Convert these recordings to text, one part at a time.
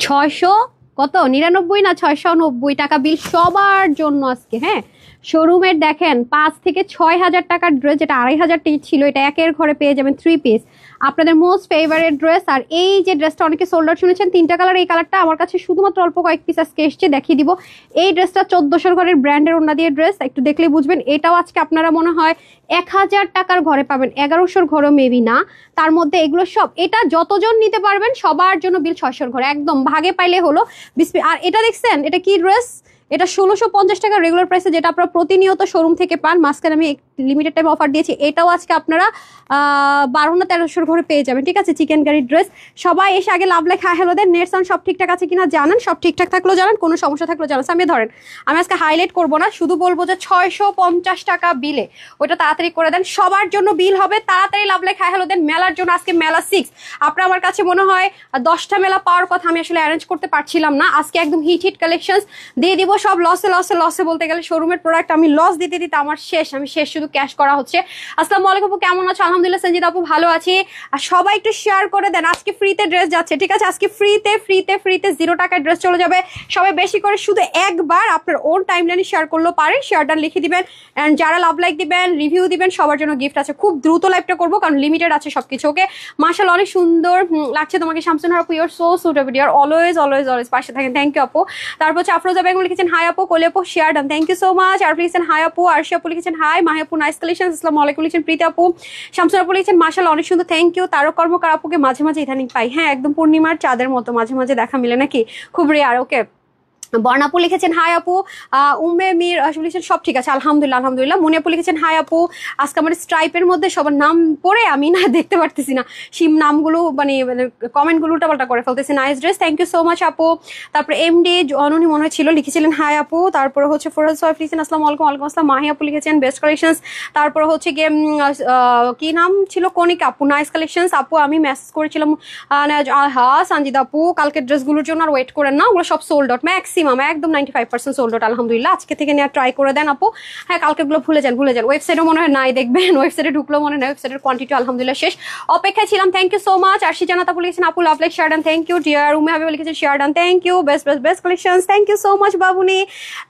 600 কত 99 না 690 টাকা বিল সবার জন্য আজকে। হ্যাঁ, শোরুমের দেখেন 5 থেকে 6,000 টাকার ড্রেস, যেটা 2,500 ছিল, এটা একের ঘরে পেয়ে যাবেন 3 পিস। আপনাদের মোস্ট ফেভারিট ড্রেস। আর এই যে ড্রেসটা অনেকে সোল্ড আউট শুনেছেন, 3টা কালার, এই কালারটা আমার কাছে শুধুমাত্র অল্প কয়েক পিস আজকে এসছে, দেখিয়ে দিব। এই ড্রেসটা 1400 ঘরের ব্র্যান্ডের ওড়না দিয়ে ড্রেস, একটু দেখলেই বুঝবেন। এটাও আজকে আপনারা মনে হয় 1000 টাকার ঘরে পাবেন, 1100 ঘরও মেবি না। তার মধ্যে এগুলো সব, এটা যতজন নিতে পারবেন সবার জন্য বিল 600 ঘরে, একদম ভাগে পাইলে হলো। আর এটা দেখছেন, এটা কি ড্রেস? এটা 1650 টাকা রেগুলার প্রাইসে, যেটা আপনারা প্রতিনিয়ত শোরুম থেকে পান। মাঝখানে আমি লিমিটেড টাইম অফার দিয়েছি, এটাও আজকে আপনারা 12 না 1300 ঘরে পেয়ে যাবেন। ঠিক আছে, চিকেন কারি ড্রেস। সবাই এসে আগে লাভ লেখা হ্যালো দেন, নেট সাউন্ড সব ঠিকঠাক আছে কিনা জানান, সব ঠিকঠাক থাকলেও জানান, কোনো সমস্যা থাকলেও জানান। আমি ধরেন আমি আজকে হাইলাইট করবো না, শুধু বলবো যে 650 টাকা বিলে ওইটা তাড়াতাড়ি করে দেন, সবার জন্য বিল হবে। তাড়াতাড়ি লাভ লেখা হ্যালো দেন। মেলার জন্য আজকে মেলা 6, আপনার আমার কাছে মনে হয় 10টা মেলা পাওয়ার কথা, আমি আসলে অ্যারেঞ্জ করতে পারছিলাম না। আজকে একদম হিট কালেকশন দিয়ে দিব, সব লসে লসে লসে, বলতে গেলে শোরুমের প্রোডাক্ট আমি লস দিতে দিতে আমার শেষ, আমি শেষ, শুধু ক্যাশ করা হচ্ছে। আসসালামু আলাইকুম আপু, কেমন আছো? আলহামদুলিল্লাহ সঞ্জিত আপু ভালো আছি। আর সবাই একটু শেয়ার করে দেন, আজকে ফ্রিতে ড্রেস যাচ্ছে। ঠিক আছে, আজকে ফ্রিতে 0 টাকায় ড্রেস চলে যাবে। সবাই বেশি করে শুধু একবার আপনার ওন টাইমলাইনে শেয়ার করলেও পারেন, শেয়ার ডান লিখে দিবেন। এন্ড যারা লাভ লাইক দিবেন, রিভিউ দিবেন, সবার জন্য গিফট আছে। খুব দ্রুত লাইভটা করবো কারণ লিমিটেড আছে সবকিছু। ওকে, মাশাআল্লাহ অনেক সুন্দর লাগছে তোমাকে শামসুন আপু, you are so suitable, you are always always always পাশে থাকেন। থ্যাংক ইউ আপু। তারপর হচ্ছে আফরোজা বেগম লিখেছেন হাই আপু, কোলে আপু share done, thank you so much. আর লিখেছেন হাই আপু, আরশি আপু লিখেছেন হাই, মাহি আপু নাইস কালেকশন, আসসালামু আলাইকুম লিখেছেন প্রীতি আপু, শামসুন আপু লিখেছেন মাশাআল্লাহ অনেক সুন্দর, থ্যাংক ইউ। তারক কর্মকার আপুকে মাঝে মাঝে ইদানিং পাই, হ্যাঁ একদম পূর্ণিমার চাঁদের মতো মাঝে মাঝে দেখা মিলে নাকি, খুব রেয়ার। ওকে, বর্ণাপু লিখেছেন হাই আপু, উম্মে মির লিখেছেন সব ঠিক আছে আলহামদুলিল্লাহ আলহামদুলিল্লাহ। মনি আপু লিখেছেন হাই আপু, আজকে আমার স্ট্রাইপের মধ্যে সবার নাম পড়ে আমি না দেখতে পারতেছি না, সিম নামগুলো মানে কমেন্টগুলো উল্টাপাল্টা করে ফেলতেছি। Nice dress, thank you so much আপু। তারপরে এমডি অননি মনে ছিল লিখেছিলেন হাই আপু। তারপরে হচ্ছে ফরাজ সাহেব লিখেছেন আসসালামু আলাইকুম, ওয়ালাইকুম আসসালাম। মাহি আপু লিখেছেন বেস্ট কালেকশনস। তারপর হচ্ছে গিয়ে কি নাম ছিল, কনিকা আপু নাইস কালেকশনস আপু। আমি মেসেজ করেছিলাম হ্যাঁ সঞ্জিত আপু, কালকের ড্রেসগুলোর জন্য আর ওয়েট করেন না, ওগুলো সব সোল্ড আউট ম্যাক্সিমাম, একদম 95% সোল্ড আউট আলহামদুলিল্লাহ। আজকে থেকে নেওয়া ট্রাই করে দেন আপু। হ্যাঁ কালকের গুলো ভুলে যান ভুলে যান, ওয়েবসাইটও মনে হয় নাই, দেখবেন ওয়েবসাইটে ঢুকলেও মনে হয় ওয়েবসাইটের কোয়ান্টিটি আলহামদুলিল্লাহ শেষ। অপেক্ষায় ছিলাম, thank you so much. Arshi Jannat আপু লিখেছেন আপু love like share done, thank you. Dear Umme Habib লিখেছেন share done, thank you. Best best best collections, thank you so much বাবুনি।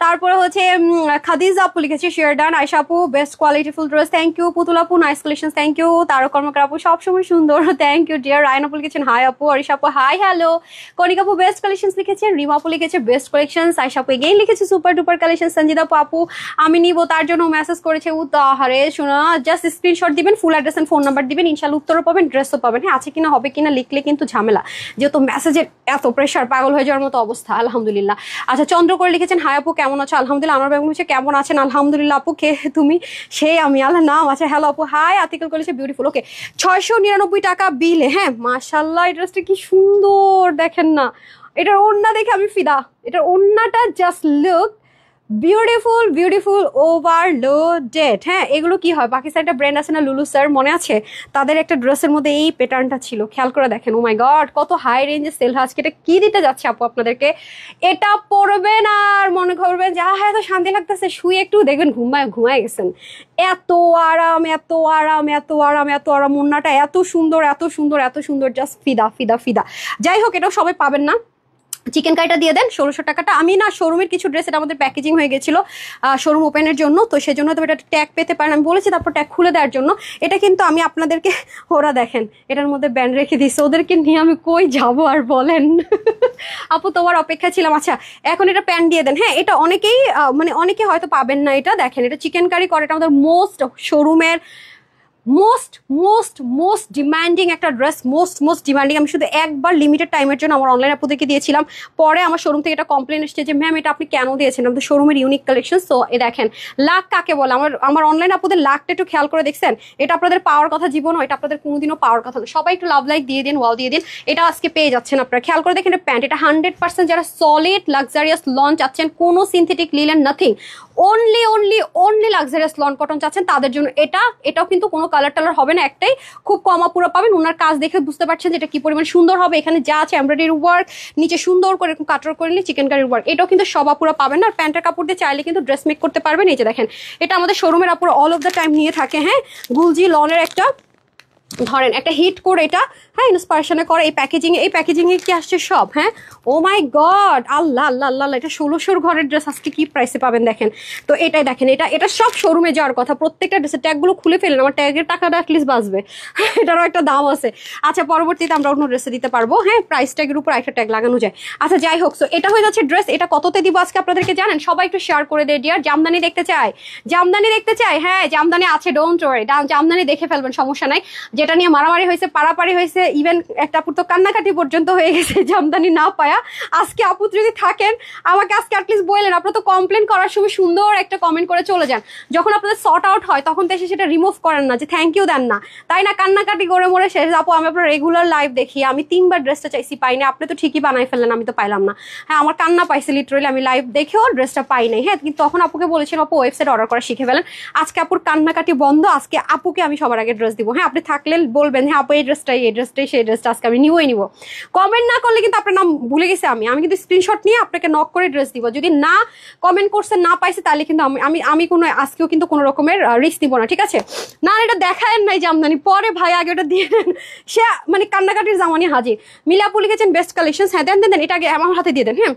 তারপরে হচ্ছে খাদিজা আপু লিখেছে শেয়ার ডান। আয়শা আপু best qualityful dress, thank you. Putul আপু nice collections, thank you. Tarak Karmakar আপু সবসময় সুন্দর, থ্যাংক ইউ ডিয়ার। রায়ন আপু লিখেছেন হাই আপু। অরিশা আপু হাই হ্যালো। কনিকা আপু বেস্ট কালেকশনস লিখেছেন। রিমা আপু লিখেছে বেস্ট কালেকশনস। আয়শা আপু এগেইন লিখেছে সুপার ডুপার কালেকশন। সঞ্জিতা আপু আমি নিব, তার জন্য মেসেজ করেছে। উত্তাহারে শোনা, জাস্ট স্ক্রিনশট দিবেন, full address and phone number দিবেন, ইনশাআল্লাহ উত্তরও পাবেন, ড্রেসও পাবেন। হ্যাঁ আছে কিনা হবে কিনা লিখলে কিন্তু ঝামেলা, যেহেতু মেসেজের এত প্রেশার, পাগল হয়ে যাওয়ার মতো অবস্থা আলহামদুলিল্লাহ। আচ্ছা চন্দ্র করে লিখেছেন হাই আপু কেমন আছো? আলহামদুলিল্লাহ। আমার বেগম হচ্ছে কেমন আছেন? আলহামদুলিল্লাহ আপু। কে তুমি? সেই আমি, আল্লাহ নাম আছে। হ্যালো আপু হাই। আতিকুল করেছে বিউটিফুল। ওকে 699 টাকা বিলে। হ্যাঁ মাশাআল্লাহ, এই ড্রেসটা কি সুন্দর দেখেন না, এটার ওড়না দেখে আমি ফিদা। এটার ওড়নাটা just look beautiful beautiful overloaded. হ্যাঁ এগুলো কি হয়, পাকিস্তান একটা ব্র্যান্ড আছে না লুলু স্যার, মনে আছে? তাদের একটা ড্রেসের মধ্যে এই প্যাটার্নটা ছিল, খেয়াল করে দেখেন। ও মাই গড কত হাই রেঞ্জে সেল হয় আজকে। এটা কি দিতে যাচ্ছে আপু আপনাদেরকে, এটা পরবেন আর মনে করবেন যে হ্যাঁ এত শান্তি লাগতেছে, শুয়ে একটু দেখবেন ঘুমায় গেছেন। এত আরাম এত আরাম এত আরাম এত আরাম, ওড়নাটা এত সুন্দর এত সুন্দর এত সুন্দর, জাস্ট ফিদা ফিদা ফিদা। যাই হোক এটাও সবাই পাবেন না। চিকেন কারিটা দিয়ে দেন 1600 টাকাটা। আমি না শোরুমের কিছু ড্রেস, এটা আমাদের প্যাকেজিং হয়ে গেছিল শোরুম ওপেনের জন্য, তো সেই জন্য তো এটা ট্যাগ পেতে পারেন, আমি বলেছি তারপর ট্যাগ খুলে দেওয়ার জন্য। এটা কিন্তু আমি আপনাদেরকে, ওরা দেখেন এটার মধ্যে ব্যান্ড রেখে দিচ্ছে, ওদেরকে নিয়ে আমি কই যাব আর বলেন। আপু তোমার অপেক্ষা ছিলাম। আচ্ছা এখন এটা প্যান্ট দিয়ে দেন। হ্যাঁ এটা অনেকেই মানে অনেকে হয়তো পাবেন না, এটা দেখেন এটা চিকেন কারি করে, এটা আমাদের মোস্ট শোরুমের মোস্ট মোস্ট মোস্ট ডিমান্ডিং একটা ড্রেস, মোস্ট ডিমান্ডিং। আমি শুধু একবার লিমিটেড টাইমের জন্য আমার অনলাইন আপুদেরকে দিয়েছিলাম, পরে আমার শোরুম থেকে এটা কমপ্লেন এসেছে যে ম্যাম এটা আপনি কেন দিয়েছেন, আমাদের শোরুমের ইউনিক কালেকশন। সো এ দেখেন লাক কাকে বলে, আমার অনলাইন আপুদের লাকটা একটু খেয়াল করে দেখছেন, এটা আপনাদের পাওয়ার কথা জীবনও, এটা আপনাদের কোনোদিনও পাওয়ার কথা না। সবাই একটু লাভ লাইক দিয়ে দিন, ওয়াও দিয়ে দিন। এটা আজকে পেয়ে যাচ্ছেন আপনারা, খেয়াল করে দেখেন এটা প্যান্ট, এটা 100% যারা সলিড লাক্সারিয়াস লন চাচ্ছেন, কোনো synthetic linen nothing, only only only luxurious loan cotton চাচ্ছেন তাদের জন্য এটাও কিন্তু কোনো কালার টালার হবে না, একটাই খুব কম আপুরা পাবেন। ওনার কাজ দেখে বুঝতে পারছেন যে এটা কি পরিমাণ সুন্দর হবে। এখানে যা আছে এমব্রয়ডারি ওয়ার্ক, নিচে সুন্দর করে এরকম কাটর করে নিয়ে চিকেন কারির ওয়ার্ক, এটাও কিন্তু সব আপুরা পাবেন না। আর প্যান্টের কাপড় দিয়ে চাইলে কিন্তু ড্রেস মেক করতে পারবেন। এই যে দেখেন এটা আমাদের শোরুমের আপুরা অল অফ দ্য টাইম নিয়ে থাকে। হ্যাঁ গুলজি লনের একটা ধরেন একটা হিট করে এটা, হ্যাঁ ইন্সপিরেশনে করে এই প্যাকেজিং এ কি আসছে সব, হ্যাঁ ও মাই গড, আল্লাহ আল্লাহ আল্লাহ, এটা 1600 ঘরের ড্রেস আজকে কি প্রাইসে পাবেন দেখেন। তো এটাই দেখেন, এটা সব শোরুমে যাওয়ার কথা, প্রত্যেকটা ড্রেসের ট্যাগগুলো খুলে ফেলেন, আমার ট্যাগের টাকাটা অ্যাটলিস্ট বাঁচবে, এটারও একটা দাম আছে। আচ্ছা পরবর্তীতে আমরা অন্য ড্রেসে দিতে পারবো, হ্যাঁ প্রাইস ট্যাগের উপর একটা ট্যাগ লাগানো যায়। আচ্ছা যাই হোক, সো এটা হয়ে যাচ্ছে ড্রেস। এটা কততে দিব আজকে আপনাদেরকে জানেন? সবাই একটু শেয়ার করে দেয় ডিয়ার। জামদানি দেখতে চাই, জামদানি দেখতে চাই, হ্যাঁ জামদানি আছে, ডোন্ট ওয়ারি, জামদানি দেখে ফেলবেন, সমস্যা নাই। যেটা নিয়ে মারামারি হয়েছে, পারাপারি হয়েছে, ইভেন একটা আপুর তো কান্নাকাটি পর্যন্ত হয়ে গেছে জামদানি না পায়া। আজকে আপু যদি থাকেন আমাকে আজকে অ্যাটলিস্ট বললেন, আপনারা তো কমপ্লেন করার সময় সুন্দর একটা কমেন্ট করে চলে যান, যখন আপনাদের সর্ট আউট হয় তখন তো এসে সেটা রিমুভ করেন না, যে থ্যাংক ইউ দেন না, তাই না? কান্নাকাটি করে মরে শেষ। আপু আমি আপনার রেগুলার লাইভ দেখি, আমি 3বার ড্রেসটা চাইছি পাইনি, আপনি তো ঠিকই বানাই ফেললেন, আমি তো পাইলাম না। হ্যাঁ আমার কান্না পাইছে লিটারালি, আমি লাইভ দেখেও ড্রেসটা পাই নাই। হ্যাঁ কিন্তু তখন আপুকে বলেছিলাম আপু ওয়েবসাইট অর্ডার করা শিখে ফেলেন। আজকে আপুর কান্নাকাটি বন্ধ, আজকে আপুকে আমি সবার আগে ড্রেস দিব। হ্যাঁ আপনি থাকলে বলবেন হ্যাঁ আপু এই ড্রেসটাই সেই ড্রেসটা আজকে আমি নিব। কমেন্ট না করলে কিন্তু আপনার নাম ভুলে গেছি আমি কিন্তু স্ক্রিনশট নিয়ে আপনাকে নক করে ড্রেস দিব। যদি না কমেন্ট করছেন, না পাইছে, তাহলে কিন্তু আমি কোনো আজকেও কিন্তু কোনো রকমের রিস্ক দিব না, ঠিক আছে? না এটা দেখায় নাই জামদানি, পরে ভাই আগে ওটা দিয়ে দেন, সে মানে কান্নাকাটির জামানি হাজির। মিলাপু লিখেছেন বেস্ট কালেকশন, হ্যাঁ দেন এটা আগে আমার হাতে দিয়ে দেন, হ্যাঁ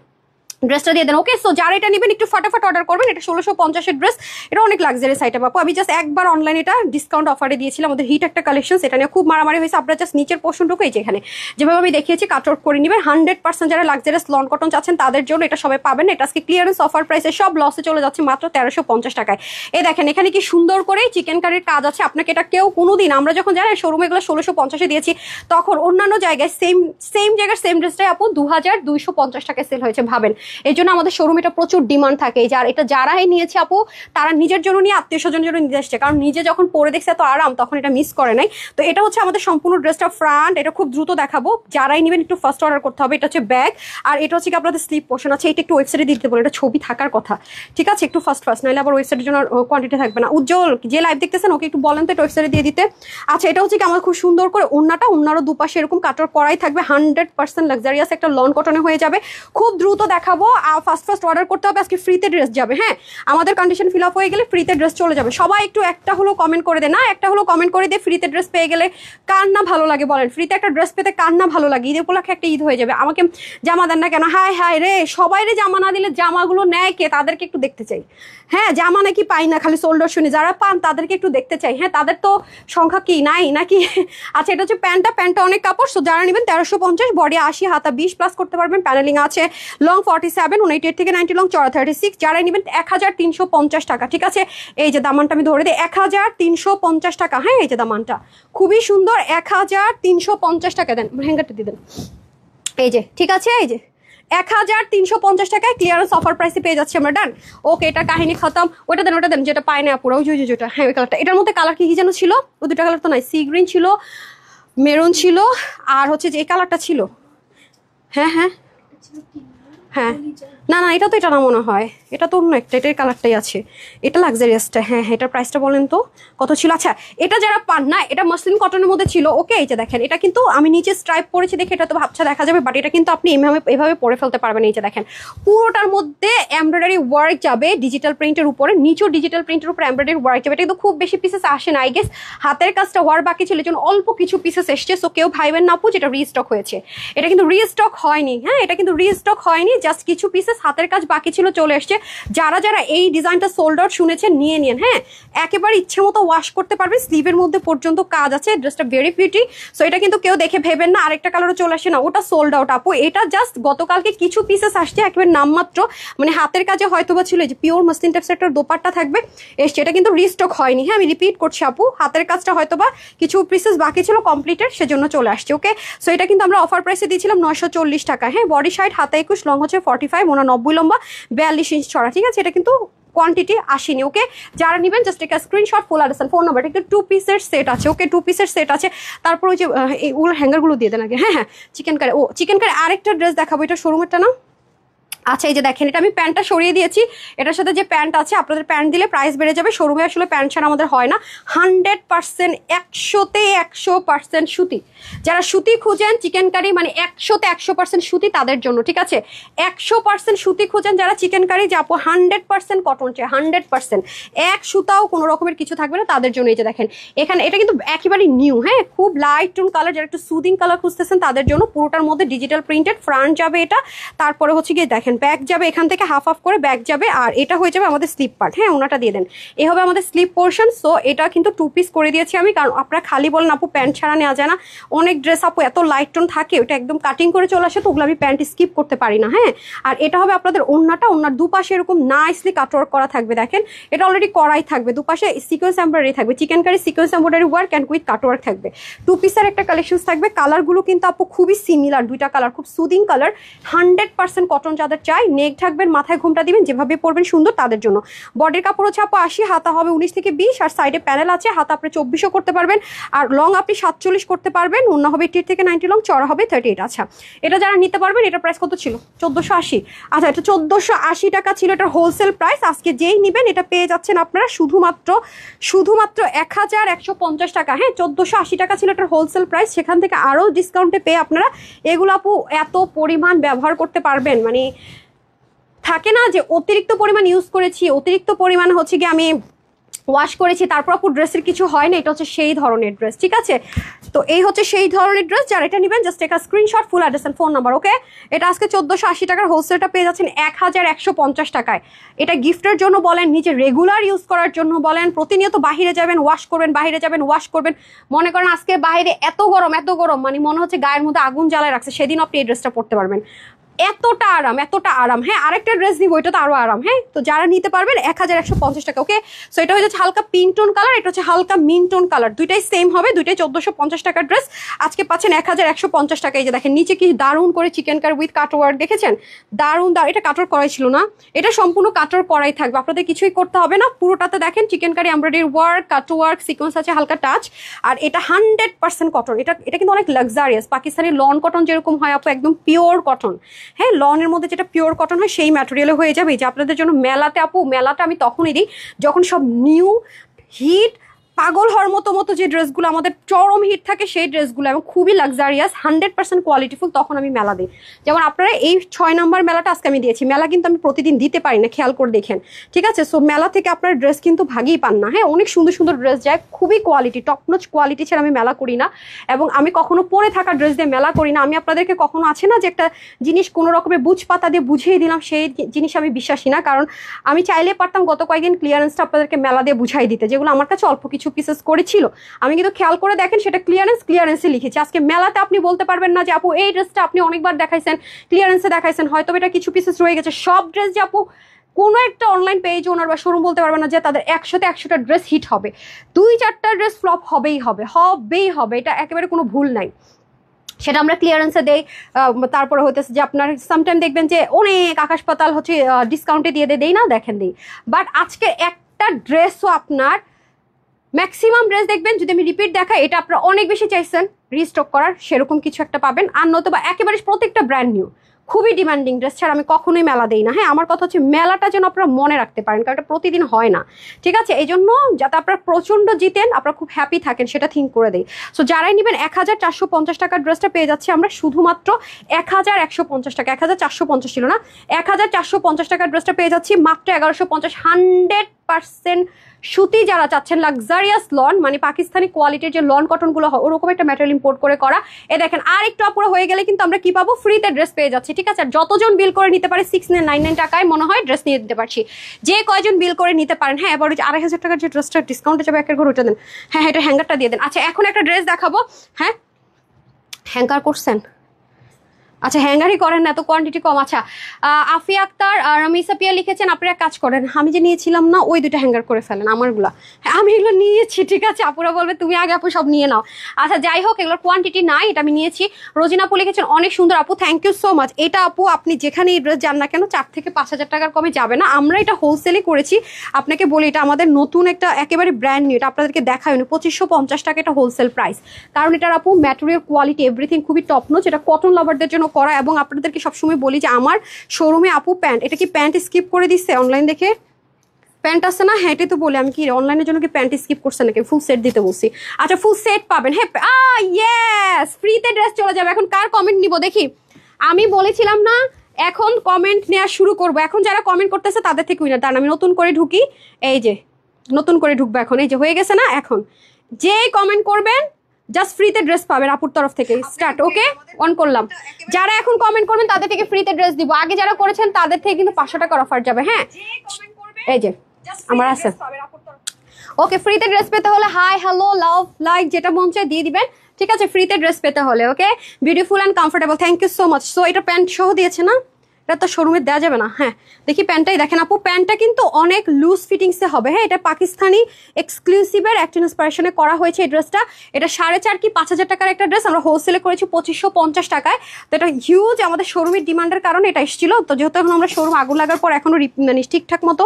ড্রেসটা দিয়ে দেন। ওকে সো যারা এটা নেবেন একটু ফটাফট অর্ডার করবেন। এটা 1650 ড্রেস, এটা অনেক লাক্সারিয়াস আইটেম আপু। আমি জাস্ট একবার অনলাইনে এটা ডিসকাউন্ট অফারে দিয়েছিলাম, আমাদের হিট একটা কালেকশন, এটা নিয়ে খুব মারামারি হয়েছে। আপনারা জাস্ট নিচের পোর্শনটুকু এই যে এখানে যেভাবে আমি দেখিয়েছি কাট আউট করে নেবেন। 100% যারা লাক্সারিয়াস লন কটন চাচ্ছেন তাদের জন্য এটা সবাই পাবেন। এটা আজকে ক্লিয়ারেন্স অফার প্রাইসে সব লসে চলে যাচ্ছে মাত্র 1350 টাকায়। এই দেখেন এখানে কি সুন্দর করে চিকেন কারির কাজ আছে। আপনাকে এটা কেউ কোনোদিন, আমরা যখন জানেন শোরুমে এগুলো 1650-এ দিয়েছি, তখন অন্যান্য জায়গায় সেম জায়গার সেম ড্রেসটাই আপু 2250 টাকায় সেল হয়েছে, ভাবেন। এই জন্য আমাদের শোরুমে এটা প্রচুর ডিমান্ড থাকে। এটা যারাই নিয়েছে আপু তারা নিজের জন্য নিয়ে আত্মীয় স্বজনের জন্য নিয়ে আসছে, কারণ নিজে যখন পরে দেখছে এত আরাম তখন এটা মিস করে নাই। তো এটা হচ্ছে আমাদের সম্পূর্ণ ড্রেসটা ফ্রন্ট, এটা খুব দ্রুত দেখাবো, যারাই নেবেন একটু ফার্স্ট অর্ডার করতে হবে। এটা হচ্ছে ব্যাগ, আর এটা হচ্ছে কি আপনাদের স্লিপ পোর্শন আছে। এটা একটু ওয়েবসাইটে দিতে বলে, এটা ছবি থাকার কথা, ঠিক আছে? একটু ফার্স্ট নাহলে আবার ওয়েবসাইটের জন্য কোয়ান্টিটি থাকবে না। উজ্জ্বল যে লাইভ দেখতেছেন ওকে একটু বলেন তো এটা ওয়েবসাইটে দিয়ে দিতে। আচ্ছা এটা হচ্ছে কি আমার খুব সুন্দর করে ওন্নারও দুপাশে এরকম কাটার করাই থাকবে, 100% লাক্সারিয়াস একটা লন কটনে হয়ে যাবে। খুব দ্রুত দেখাবো, ফার্স্ট অর্ডার করতে হবে, আজকে ফ্রিতে ড্রেস যাবে। হ্যাঁ আমাদের কন্ডিশন ফিল আপ হয়ে গেলে ফ্রিতে ড্রেস চলে যাবে। সবাই একটু একটা হলো কমেন্ট করে দে, না একটা হলো কমেন্ট করে দে, ফ্রিতে ড্রেস পেয়ে গেলে কার না ভালো লাগে বলেন? ফ্রিতে একটা ড্রেস পেতে কার না ভালো লাগে? ঈদের উপলক্ষে একটা ঈদ হয়ে যাবে, আমাকে জামা দেন না কেন? হায় রে, সবাই রে জামা না দিলে জামাগুলো নেয় কে? তাদেরকে একটু দেখতে চাই। হ্যাঁ জামা নাকি পাই না, খালি সোল্ডার শুনি, যারা পান তাদেরকে একটু দেখতে চাই। হ্যাঁ তাদের তো সংখ্যা কি নাই নাকি? আচ্ছা এটা হচ্ছে প্যান্টটা অনেক কাপড়, সো যারা নেবেন 1350, বডি 80, হাতা 20+ করতে পারবেন, প্যানেলিং আছে, লং 47, 188 থেকে 90 লং, চড়া 36। যারা নেবেন 1350 টাকা, ঠিক আছে? এই যে দামানটা আমি ধরে দিই, 1350 টাকা। হ্যাঁ এই যে দামানটা খুবই সুন্দর, 1350 টাকা দেন, হ্যাঙ্গারটা দিয়ে দেন, এই যে ঠিক আছে, এই যে 1350 টাকায় ক্লিয়ারেন্স অফার প্রাইসে পেয়ে যাচ্ছি আমরা। ডান, ওকে এটা কাহিনী খতম। ওটা দেন যেটা পায় না আপুরা, ওই যেটা, হ্যাঁ ওই কালারটা। এটার মধ্যে কালার কি যেন ছিল, ওই দুটা কালার তো নাই, সি গ্রিন ছিল, মেরুন ছিল, আর হচ্ছে যে এই কালারটা ছিল। হ্যাঁ না এটা তো এটা না মনে হয়, এটা তো অন্য একটা, এটার কালারটাই আছে, এটা লাক্সারিয়াসটা। হ্যাঁ এটার প্রাইসটা বলেন তো কত ছিল? আচ্ছা এটা যারা পান না, এটা মসলিন কটনের মধ্যে ছিল। ওকে এই যে দেখেন, এটা কিন্তু আমি নিচে স্ট্রাইপ পরেছি দেখে এটা তো ভাবছা দেখা যাবে, বাট এটা কিন্তু আপনি এভাবে পরে ফেলতে পারবেন। এই যে দেখেন পুরোটার মধ্যে এমব্রয়ডারি ওয়ার্ক যাবে ডিজিটাল প্রিন্টের উপরে, নিচেও ডিজিটাল প্রিন্টের উপরে এমব্রয়ডারি ওয়ার্ক যাবে। এটা কিন্তু খুব বেশি পিসেস আসে না, আই গেস হাতের কাজটা হওয়ার বাকি ছিল, যেন অল্প কিছু পিসেস এসছে। সো কেউ ভাইবেন না আপু যেটা রিস্টক হয়েছে, এটা কিন্তু রিস্টক হয়নি। হ্যাঁ এটা কিন্তু রিস্টক হয়নি, জাস্ট কিছু পিসেস হাতের কাজ বাকি ছিল চলে এসছে। যারা এই ডিজাইনটা সোল্ড আউট শুনেছেন নিয়ে নিন। হ্যাঁ একেবারে ইচ্ছে মতো ওয়াশ করতে পারবে, স্লিভের মধ্যে পর্যন্ত কাজ আছে, ড্রেসটা ভেরি বিউটি। সো এটা কিন্তু কেউ দেখে ভেবেন না আরেকটা কালারও চলে আসে না, ওটা সোল্ড আউট আপু। এটা জাস্ট গতকালকে কিছু পিসেস আসছে, একেবারে নামমাত্র, মানে হাতের কাজে হয়তোবা ছিল, যে পিওর মসলিন টাইপস একটা দোপাট্টা থাকবে এসছে, এটা কিন্তু রিস্টক হয়নি। হ্যাঁ আমি রিপিট করছি আপু, হাতের কাজটা হয়তোবা কিছু পিসেস বাকি ছিল কমপ্লিটেড, সেজন্য চলে আসছে। ওকে সো এটা কিন্তু আমরা অফার প্রাইসে দিয়েছিলাম 940 টাকা। হ্যাঁ বডি 60, হাতা 21, লং হচ্ছে 45, 90 লম্বা, 42 ইঞ্চ চড়া, ঠিক আছে? এটা কিন্তু কোয়ান্টিটি আসেনি। ওকে যারা নেবেন জাস্ট একটা screenshot, full address, phone number, একটা 2 পিসের সেট আছে। ওকে 2 পিসের সেট আছে। তারপর ওই যে ওগুলো হ্যাঙ্গারগুলো দিয়ে দেন আগে। হ্যাঁ চিকেন কারি আরেকটা ড্রেস দেখাবো, এটা শোরুমেরটা না, আচ্ছা এই যে দেখেন, এটা আমি প্যান্টটা সরিয়ে দিয়েছি, এটার সাথে যে প্যান্ট আছে, আপনাদের প্যান্ট দিলে প্রাইস বেড়ে যাবে। শোরুমে আসলে প্যান্ট ছাড়া আমাদের হয় না। 100% 100তে 100% সুতি। যারা সুতি খুঁজেন চিকেন কারি, মানে 100তে 100% সুতি তাদের জন্য, ঠিক আছে? 100% সুতি খুঁজেন যারা চিকেন কারি, যে আপু 100% কটন চাই, 100% এক সুতাও কোনো রকমের কিছু থাকবে না, তাদের জন্য। এই যে দেখেন এখানে, এটা কিন্তু একেবারে নিউ, হ্যাঁ, খুব লাইট টোন কালার, যারা একটু সুদিং কালার খুঁজতেছেন তাদের জন্য। পুরোটার মধ্যে ডিজিটাল প্রিন্টেড, ফ্রন্ট যাবে এটা, তারপরে হচ্ছে গিয়ে দেখেন ব্যাক যাবে, এখান থেকে হাফ হাফ করে ব্যাক যাবে, আর এটা হয়ে যাবে আমাদের স্লিপ পার্ট। হ্যাঁ, ওনাটা দিয়ে দেন, এ হবে আমাদের স্লিপ পোর্শন। সো এটা কিন্তু 2 পিস করে দিয়েছি আমি, কারণ আপনারা খালি বলেন আপু প্যান্ট ছাড়া নেওয়া যায় না। অনেক ড্রেস আপু এত লাইট টোন থাকে, ওটা একদম কাটিং করে চলে আসে, তো ওগুলো আমি প্যান্ট স্কিপ করতে পারি না। হ্যাঁ, আর এটা হবে আপনাদের ওড়নাটা, ওড়নার দুপাশে এরকম নাইসলি কাটওয়ার্ক করা থাকবে। দেখেন এটা অলরেডি করাই থাকবে, দুপাশে সিকোয়েন্স এমব্রয়ডারি থাকবে, chikankari sequence embroidery work and with cutwork থাকবে। 2 পিসের একটা কালেকশন থাকবে। কালারগুলো কিন্তু আপু খুবই সিমিলার, দুইটা কালার খুব সুদিং কালার। 100% কটন যাদের চাই, নেক ঢাকবেন, মাথায় ঘোমটা দিবেন, যেভাবে পরবেন সুন্দর তাদের জন্য। বডির কাপড় হচ্ছে আপু 80, হাতা হবে 19 থেকে 20, আর সাইডে প্যানেল আছে, হাতা আপনি 24ও করতে পারবেন, আর লং আপনি 47 করতে পারবেন। ওড়না হবে 80 থেকে 90 লং, চড়া হবে 38। আচ্ছা এটা যারা নিতে পারবেন, এটা প্রাইস কত ছিল? 1480। আচ্ছা এটা 1480 টাকা ছিল, এটা হোলসেল প্রাইস। আজকে যেই নেবেন এটা পেয়ে যাচ্ছেন আপনারা শুধুমাত্র 1150 টাকা। হ্যাঁ, 1480 টাকা ছিল এটার হোলসেল প্রাইস, সেখান থেকে আরও ডিসকাউন্টে পেয়ে আপনারা এগুলো আপু এত পরিমাণ ব্যবহার করতে পারবেন। মানে থাকে না যে অতিরিক্ত পরিমাণ ইউজ করেছি, অতিরিক্ত পরিমাণ হচ্ছে গিয়ে আমি ওয়াশ করেছি, তারপর আপু ড্রেসের কিছু হয় না, এটা হচ্ছে সেই ধরনের ড্রেস, ঠিক আছে? তো এই হচ্ছে সেই ধরনের ড্রেস। যারা এটা নেবেন জাস্ট একটা screenshot, full address and phone number. Okay, এটা আজকে 1480 টাকার হোলসেলটা পেয়ে যাচ্ছেন 1150 টাকায়। এটা গিফটের জন্য বলেন, নিজে রেগুলার ইউজ করার জন্য বলেন, প্রতিনিয়ত বাহিরে যাবেন ওয়াশ করবেন, বাহিরে যাবেন ওয়াশ করবেন। মনে করেন আজকে বাইরে এত গরম মানে মনে হচ্ছে গায়ের মধ্যে আগুন জ্বালায় রাখছে, সেদিন আপনি এই ড্রেসটা পরতে পারবেন। এতটা আরাম, এতটা আরাম। হ্যাঁ, আরেকটা ড্রেস দিব, এটা তো আরো আরাম। হ্যাঁ, তো যারা নিতে পারবেন 1150 টাকা। ওকে, সো এটা হচ্ছে হালকা পিঙ্ক টোন কালার, এটা হচ্ছে হালকা মিন্ট টোন কালার, দুইটাই সেম হবে, দুইটাই 1450 টাকার ড্রেস। আজকে পাচ্ছেন 1150 টাকা। এই যে দেখেন নিচে কি দারুণ করে চিকেন কারি উইথ কাটওয়ার্ক, দেখেছেন? দারুণ এটা কাটওয়ার্ক করাই ছিল না, এটা সম্পূর্ণ কাটওয়ার্ক করাই থাকবে, আপনাদের কিছুই করতে হবে না। পুরোটাতে দেখেন chikankari embroidery work, cutwork, sequence আছে, হালকা টাচ। আর এটা 100% কটন, এটা কিন্তু অনেক লাক্সারিয়াস, পাকিস্তানি লন কটন যেরকম হয় আপু, একদম পিওর কটন। হ্যাঁ, লনের মধ্যে যেটা পিওর কটন হয় সেই ম্যাটেরিয়ালে হয়ে যাবে। যে আপনাদের জন্য মেলাতে আপু, মেলাটা আমি তখনই দিই যখন সব নিউ হিট পাগল হওয়ার মতো যে ড্রেসগুলো আমাদের চরম হিট থাকে, সেই ড্রেসগুলো এবং খুবই লাক্সারিয়াস 100% কোয়ালিটিফুল, তখন আমি মেলা দিই। যেমন আপনারা এই 6 নম্বর মেলাটা আজকে আমি দিয়েছি, মেলা কিন্তু আমি প্রতিদিন দিতে পারি না, খেয়াল করে দেখেন, ঠিক আছে? সো মেলা থেকে আপনার ড্রেস কিন্তু ভাগেই পান না। হ্যাঁ, অনেক সুন্দর সুন্দর ড্রেস যায়, খুবই কোয়ালিটি, টপনচ কোয়ালিটি ছাড়া আমি মেলা করি না, এবং আমি কখনো পরে থাকা ড্রেস দিয়ে মেলা করি না। আমি আপনাদেরকে কখনো আছে না যে একটা জিনিস কোনো রকমের বুঝ পাতা দিয়ে বুঝিয়ে দিলাম, সেই জিনিস আমি বিশ্বাসী না। কারণ আমি চাইলে পারতাম গত কয়েকদিন ক্লিয়ারেন্সটা আপনাদেরকে মেলা দিয়ে বুঝাই দিতে, যেগুলো আমার কাছে অল্প কিছু পিসেস করেছিল, আমি কিন্তু খেয়াল করে দেখেন সেটা ক্লিয়ারেন্সে লিখেছি। আজকে মেলাতে আপনি বলতে পারবেন না যে আপু এই ড্রেসটা আপনি অনেকবার দেখাইছেন, ক্লিয়ারেন্সে দেখাইছেন, হয়তো এটা কিছু পিসেস রয়ে গেছে। সব ড্রেস যে আপু কোনো একটা অনলাইন পেজ ওনার বা শোরুম বলতে পারবে না যে তাদের 100তে 100টা ড্রেস হিট হবে, 2-4টা ড্রেস ফ্লপ হবেই হবে, এটা একেবারে কোনো ভুল নাই। সেটা আমরা ক্লিয়ারেন্সে দেই। তারপরে হইতেছে যে আপনার সামটাইম দেখবেন যে অনেক আকাশ পাতাল হচ্ছে ডিসকাউন্টে দিয়ে দেই না, দেখেন দিই। বাট আজকে একটা ড্রেসও আপনার ম্যাক্সিমাম ড্রেস দেখবেন, যদি আমি রিপিট দেখাই, এটা আপনারা অনেক বেশি চাইছেন রিস্টক করার, সেরকম কিছু একটা পাবেন। আর নতুবা একেবারে প্রত্যেকটা ব্র্যান্ড নিউ খুবই ডিমান্ডিং ড্রেস ছাড়া আমি কখনোই মেলা দেই না। হ্যাঁ, আমার কথা হচ্ছে মেলাটা যেন আপনারা মনে রাখতে পারেন, কারণ এটা প্রতিদিন হয় না, ঠিক আছে? এই জন্য যাতে আপনারা প্রচণ্ড জিতেন, আপনারা খুব হ্যাপি থাকেন, সেটা থিঙ্ক করে দেই। সো যারাই নেবেন 1450 টাকার ড্রেসটা পেয়ে যাচ্ছি আমরা শুধুমাত্র 1150 টাকা, 1450 ছিল না, 1450 টাকার ড্রেসটা পেয়ে যাচ্ছি মাত্র 1150। 100% সুতি যারা চাচ্ছেন, লাক্সারিয়াস লন, মানে পাকিস্তানি কোয়ালিটির যে লন কটনগুলো হয় ওরকম একটা ম্যাটেরিয়াল ইম্পোর্ট করা। এ দেখেন আর একটু আপুরা হয়ে গেলে কিন্তু আমরা কি পাবো, ফ্রিতে ড্রেস পেয়ে যাচ্ছি, ঠিক আছে? যতজন বিল করে নিতে পারে 699 টাকায় মনে হয় ড্রেস নিয়ে দিতে পারছি, যে কয়জন বিল করে নিতে পারেন। হ্যাঁ, এবার 2500 টাকার যে ড্রেসটা ডিসকাউন্টে যাবে একের ঘর, ওটা দেন। হ্যাঁ, এটা হ্যাঙ্গারটা দিয়ে দেন। আচ্ছা, এখন একটা ড্রেস দেখাবো। হ্যাঁ, হ্যাঙ্গার করছেন? আচ্ছা, হ্যাঙ্গারই করেন না, এত কোয়ান্টিটি কম। আচ্ছা, আফিয়া আক্তার আর মিসাপিয়া লিখেছেন আপনারা কাজ করেন, আমি যে নিয়েছিলাম না ওই 2টা হ্যাঙ্গার করে ফেলেন আমারগুলা। হ্যাঁ, আমি এগুলো নিয়েছি, ঠিক আছে? আপুরা বলবে তুমি আগে আপু সব নিয়ে নাও। আচ্ছা, যাই হোক, এগুলোর কোয়ান্টিটি নাই, এটা আমি নিয়েছি। রোজিনা আপু লিখেছেন অনেক সুন্দর আপু, থ্যাংক ইউ সো মাচ। এটা আপু আপনি যেখানে এই ড্রেস যান না কেন 4 থেকে 5000 টাকার কমে যাবে না। আমরা এটা হোলসেলই করেছি, আপনাকে বলি এটা আমাদের নতুন একটা একেবারে ব্র্যান্ড নিউ, এটা আপনাদেরকে দেখায়নি। 2550 টাকা এটা হোলসেল প্রাইস, কারণ এটার আপু ম্যাটেরিয়াল কোয়ালিটি এভরিথিং খুবই টপ নোচ। এটা কটন লাভারদের জন্য করা, এবং আপনাদেরকে সবসময় বলি যে আমার শোরুমে আপু প্যান্ট, এটা কি প্যান্ট স্কিপ করে দিচ্ছে অনলাইন দেখে? প্যান্ট আছে না? হ্যাঁ এটাই তো বলি, আমি কি অনলাইনের জন্য কি প্যান্ট স্কিপ করছে নাকি? ফুল সেট দিতে বলছি। আচ্ছা ফুল সেট পাবেন। হ্যাঁ ইয়েস, ফ্রিতে ড্রেস চলে যাবে। এখন কার কমেন্ট নিব দেখি। আমি বলেছিলাম না এখন কমেন্ট নেওয়া শুরু করব। এখন যারা কমেন্ট করতেছে তাদের থেকে উইনার। দাঁড়ান আমি নতুন করে ঢুকি, এই যে নতুন করে ঢুকবো এখন, এই যে হয়ে গেছে না। এখন যে কমেন্ট করবেন জাস্ট ফ্রিতে ড্রেস পাবেন আপুর তরফ থেকে। স্টার্ট, ওকে অন করলাম। যারা এখন কমেন্ট করবেন তাদের থেকে ফ্রিতে ড্রেস দিব। আগে যারা করেছেন তাদের থেকে কিন্তু 500 টাকার অফার যাবে। হ্যাঁ এই যে আমার আছে। ওকে ফ্রিতে ড্রেস পেতে হলে হাই হ্যালো লাভ লাইক যেটা মন চায় দিয়ে দিবেন, ঠিক আছে? ফ্রিতে ড্রেস পেতে হলে okay, beautiful and comfortable. Thank you so much. So এটা প্যান্ট সহ দিয়েছে না? এটা তো শোরুমে দেওয়া যাবে না। হ্যাঁ দেখি প্যান্টটাই দেখেন আপু, প্যান্টটা কিন্তু অনেক লুজ ফিটিংসে হবে। হ্যাঁ এটা পাকিস্তানি এক্সক্লুসিভের একটা ইন্সপিরেশনে করা হয়েছে এই ড্রেসটা। এটা 4.5 কি 5,000 টাকার একটা ড্রেস, আমরা হোলসেলে করেছি 2550 টাকায়। তো এটা হিউজ, আমাদের শোরুমের ডিমান্ডের কারণে এটা এসেছিল। তো যেহেতু এখন আমরা শোরুম আগুন লাগার পর এখনো মানে ঠিকঠাক মতো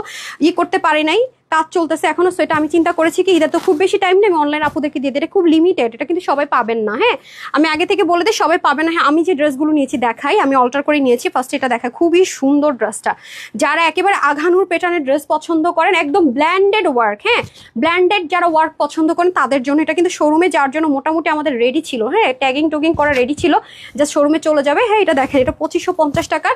করতে পারি নাই, কাজ চলতেছে এখনো। সো এটা আমি চিন্তা করেছি কি এটা তো খুব বেশি টাইম নেই, আমি অনলাইন আপুদেরকে দিয়ে দিই। এটা খুব লিমিটেড, এটা কিন্তু সবাই পাবেন না। হ্যাঁ আমি আগে থেকে বলে দিই সবাই পাবেন না। হ্যাঁ আমি যে ড্রেসগুলো নিয়েছি দেখাই, আমি অল্টার করে নিয়েছি। ফার্স্ট এটা দেখা, খুবই সুন্দর ড্রেসটা। যারা একেবারে আঘানুর প্যাটার্নের ড্রেস পছন্দ করেন, একদম ব্ল্যান্ডেড ওয়ার্ক, হ্যাঁ ব্ল্যান্ডেড যারা ওয়ার্ক পছন্দ করেন তাদের জন্য এটা কিন্তু শোরুমে যাওয়ার জন্য মোটামুটি আমাদের রেডি ছিল। হ্যাঁ ট্যাগিং টুগিং করা রেডি ছিল, জাস্ট শোরুমে চলে যাবে। হ্যাঁ এটা দেখেন, এটা 2550 টাকার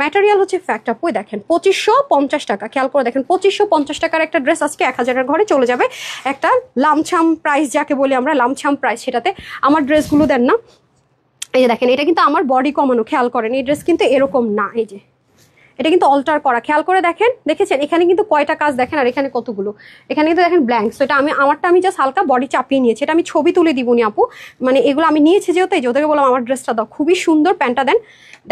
ম্যাটেরিয়াল হচ্ছে ফ্যাক্ট আপু। দেখেন 2550 টাকা, খেয়াল করে দেখেন 2550 টাকার একটা ড্রেস আজকে 1000-এর ঘরে চলে যাবে। একটা লামছাম প্রাইস যাকে বলি আমরা, লামছাম প্রাইস। সেটাতে আমার ড্রেসগুলো দেন না। এই যে দেখেন এটা কিন্তু আমার বডি কমানো, খেয়াল করেন এই ড্রেস কিন্তু এরকম না। এই যে এটা কিন্তু অল্টার করা, খেয়াল করে দেখেন, দেখেছেন এখানে কিন্তু কয়টা কাজ দেখেন, আর এখানে কতগুলো, এখানে কিন্তু দেখেন ব্ল্যাঙ্ক। তো এটা আমারটা আমি জাস্ট হালকা বডি চাপিয়ে নিয়েছি। এটা আমি ছবি তুলে দিবনি আপু, মানে এগুলো আমি নিয়েছি যেহেতু, এই যে ওদেরকে বললাম আমার ড্রেসটা দাও, খুবই সুন্দর প্যান্টটা দেন।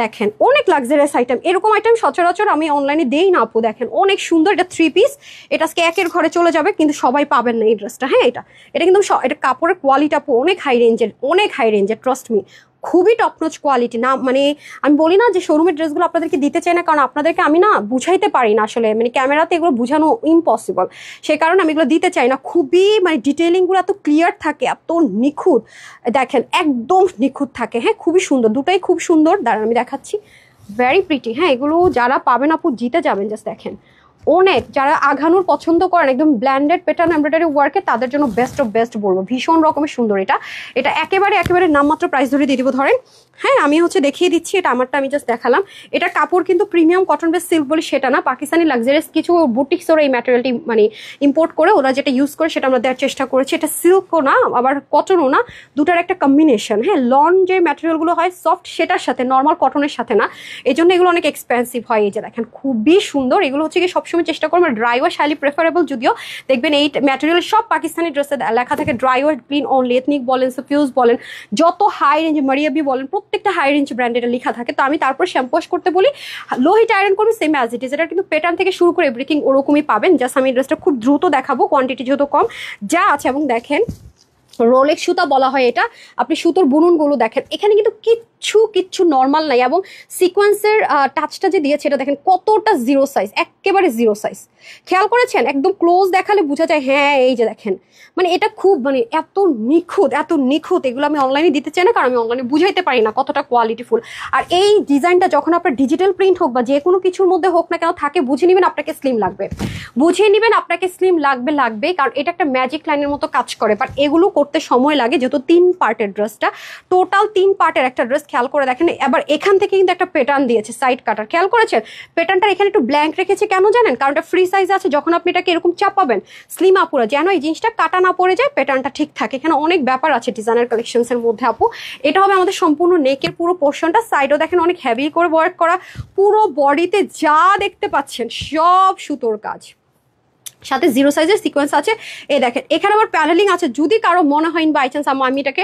দেখেন অনেক লাক্সারিয়াস আইটেম, এরকম আইটেম সচরাচর আমি অনলাইনে দেই না আপু। দেখেন অনেক সুন্দর, এটা 3 পিস, এটা আজকে 1-এর ঘরে চলে যাবে, কিন্তু সবাই পাবেন না এই ড্রেসটা। হ্যাঁ এটা কিন্তু এটা কাপড়ের কোয়ালিটি আপু অনেক হাই রেঞ্জের, অনেক হাই রেঞ্জের, ট্রাস্ট মি, খুবই টপনচ কোয়ালিটি। না মানে আমি বলি না যে শোরুমের ড্রেসগুলো আপনাদেরকে দিতে চাই না, কারণ আপনাদেরকে আমি না বুঝাইতে পারি না আসলে, মানে ক্যামেরাতে এগুলো বোঝানো ইম্পসিবল, সেই কারণে আমি এগুলো দিতে চাই না। খুবই মানে ডিটেলিংগুলো এত ক্লিয়ার থাকে, এত নিখুঁত, দেখেন একদম নিখুঁত থাকে। হ্যাঁ খুবই সুন্দর, দুটাই খুব সুন্দর। দাঁড়ান আমি দেখাচ্ছি, ভেরি প্রিটি। হ্যাঁ এগুলো যারা পাবেন আপু জিতে যাবেন। জাস্ট দেখেন অনেক, যারা আঘানুর পছন্দ করেন একদম ব্ল্যান্ডেড প্যাটার্ন এমব্রয়ডারি ওয়ার্কে, তাদের জন্য বেস্ট অফ বেস্ট বলবো, ভীষণ রকমের সুন্দর। এটা একেবারে নামমাত্র প্রাইস ধরে দিয়ে দিব। ধরেন হ্যাঁ আমি হচ্ছে দেখিয়ে দিচ্ছি, এটা আমারটা আমি জাস্ট দেখালাম। এটা কাপড় কিন্তু প্রিমিয়াম কটন বেস সিল্ক বলি সেটা না, পাকিস্তানি লাক্সারিয়াস কিছু বুটিক্স ওরা এই ম্যাটেরিয়ালটি মানে ইম্পোর্ট করে ওরা যেটা ইউজ করে সেটা আমরা দেওয়ার চেষ্টা করেছি। এটা সিল্কও না আবার কটনও না, দুটার একটা কম্বিনেশন। হ্যাঁ লন যে ম্যাটেরিয়ালগুলো হয় সফট, সেটার সাথে, নর্মাল কটনের সাথে না, এই জন্য এগুলো অনেক এক্সপেন্সিভ হয়। এই যে দেখেন খুবই সুন্দর, এগুলো হচ্ছে কি সবসময় চেষ্টা করবো ড্রাই ওয়াশ হাইলি প্রেফারেবল। যদিও দেখবেন এই ম্যাটেরিয়াল সব পাকিস্তানি ড্রেসে লেখা থাকে dry wash clean only, ethnic বলেন, সাফিউজ বলেন, যত হাই রেঞ্জ মারিয়াবি বলেন, প্রত্যেকটা হাই রেঞ্জ ব্র্যান্ডের লেখা থাকে। তো আমি তারপর শ্যাম্পু ওয়াশ করতে বলি, লো হিট আয়রন করবি, সেম অ্যাজ ইট ইজ। এটা কিন্তু প্যাটার্ন থেকে শুরু করে এভরিথিং ওরকমই পাবেন। জাস্ট আমি ড্রেসটা খুব দ্রুত দেখাবো, কোয়ান্টিটি যেহেতু কম যা আছে। এবং দেখেন রোলেক্স সুতা বলা হয় এটা, আপনি সুতোর বুননগুলো দেখেন, এখানে কিন্তু কিচ্ছু নর্মাল নাই। এবং সিকোয়েন্সের টাচটা যে দিয়েছে এটা দেখেন কতটা জিরো সাইজ, একেবারে জিরো সাইজ, খেয়াল করেছেন? একদম ক্লোজ দেখালে বোঝা যায়। হ্যাঁ এই যে দেখেন, মানে এটা খুব মানে এত নিখুঁত, এগুলো আমি অনলাইনে দিতে চাই না, কারণ আমি অনলাইনে বুঝাইতে পারি না কতটা কোয়ালিটিফুল। আর এই ডিজাইনটা যখন আপনার ডিজিটাল প্রিন্ট হোক বা যে কোনো কিছুর মধ্যে হোক না কেন থাকে, বুঝে নেবেন আপনাকে স্লিম লাগবে, লাগবে, কারণ এটা একটা ম্যাজিক লাইনের মতো কাজ করে। বাট এগুলো করতে সময় লাগে, যেহেতু 3 পার্টের ড্রেসটা, টোটাল 3 পার্টের একটা ড্রেস। খেয়াল করে দেখেন, এবার এখান থেকে কিন্তু একটা প্যাটার্ন দিয়েছে সাইড কাটার, খেয়াল করেছেন? প্যাটার্নটা এখানে একটু ব্ল্যাঙ্ক রেখেছে কেন জানেন? কারণ এটা ফ্রি সাইজ আছে, যখন আপনি এটাকে এরকম চাপাবেন স্লিম আপুরা যেন এই জিনিসটা কাটা না পড়ে যায়, প্যাটার্নটা ঠিক থাকে। এখানে অনেক ব্যাপার আছে ডিজাইনার কালেকশনস এর মধ্যে আপু। এটা হবে আমাদের সম্পূর্ণ নেকের পুরো পোর্শনটা, সাইডও দেখেন অনেক হেভি করে ওয়ার্ক করা, পুরো বডিতে যা দেখতে পাচ্ছেন সব সুতোর কাজ, সাথে জিরো সাইজের সিকোয়েন্স আছে। এই দেখেন এখানে আবার প্যানেলিং আছে, যদি কারো মনে হয় বাই চান্স আমি এটাকে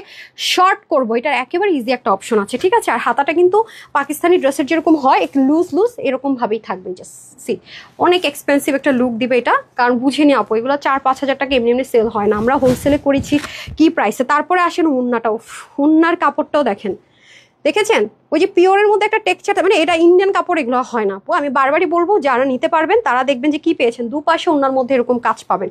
শর্ট করবো, এটার একেবারে ইজি একটা অপশন আছে, ঠিক আছে? আর হাতাটা কিন্তু পাকিস্তানি ড্রেসের যেরকম হয় একটু লুজ এরকম ভাবেই থাকবে। জাস্ট সি, অনেক এক্সপেন্সিভ একটা লুক দিবে এটা, কারণ বুঝে নি আপু এগুলো 4-5 হাজার টাকা এমনি সেল হয় না, আমরা হোলসেলে করেছি কি প্রাইসে। তারপরে আসেন উন্নাটাও, উন্নার কাপড়টাও দেখেন, দেখেছেন ওই যে পিওরের মধ্যে একটা টেক্সচার, মানে এটা ইন্ডিয়ান কাপড়, এগুলো হয় না আপু। আমি বারবারই বলবো যারা নিতে পারবেন তারা দেখবেন যে কি পেয়েছেন, দুপাশে ওনার মধ্যে এরকম কাজ পাবেন।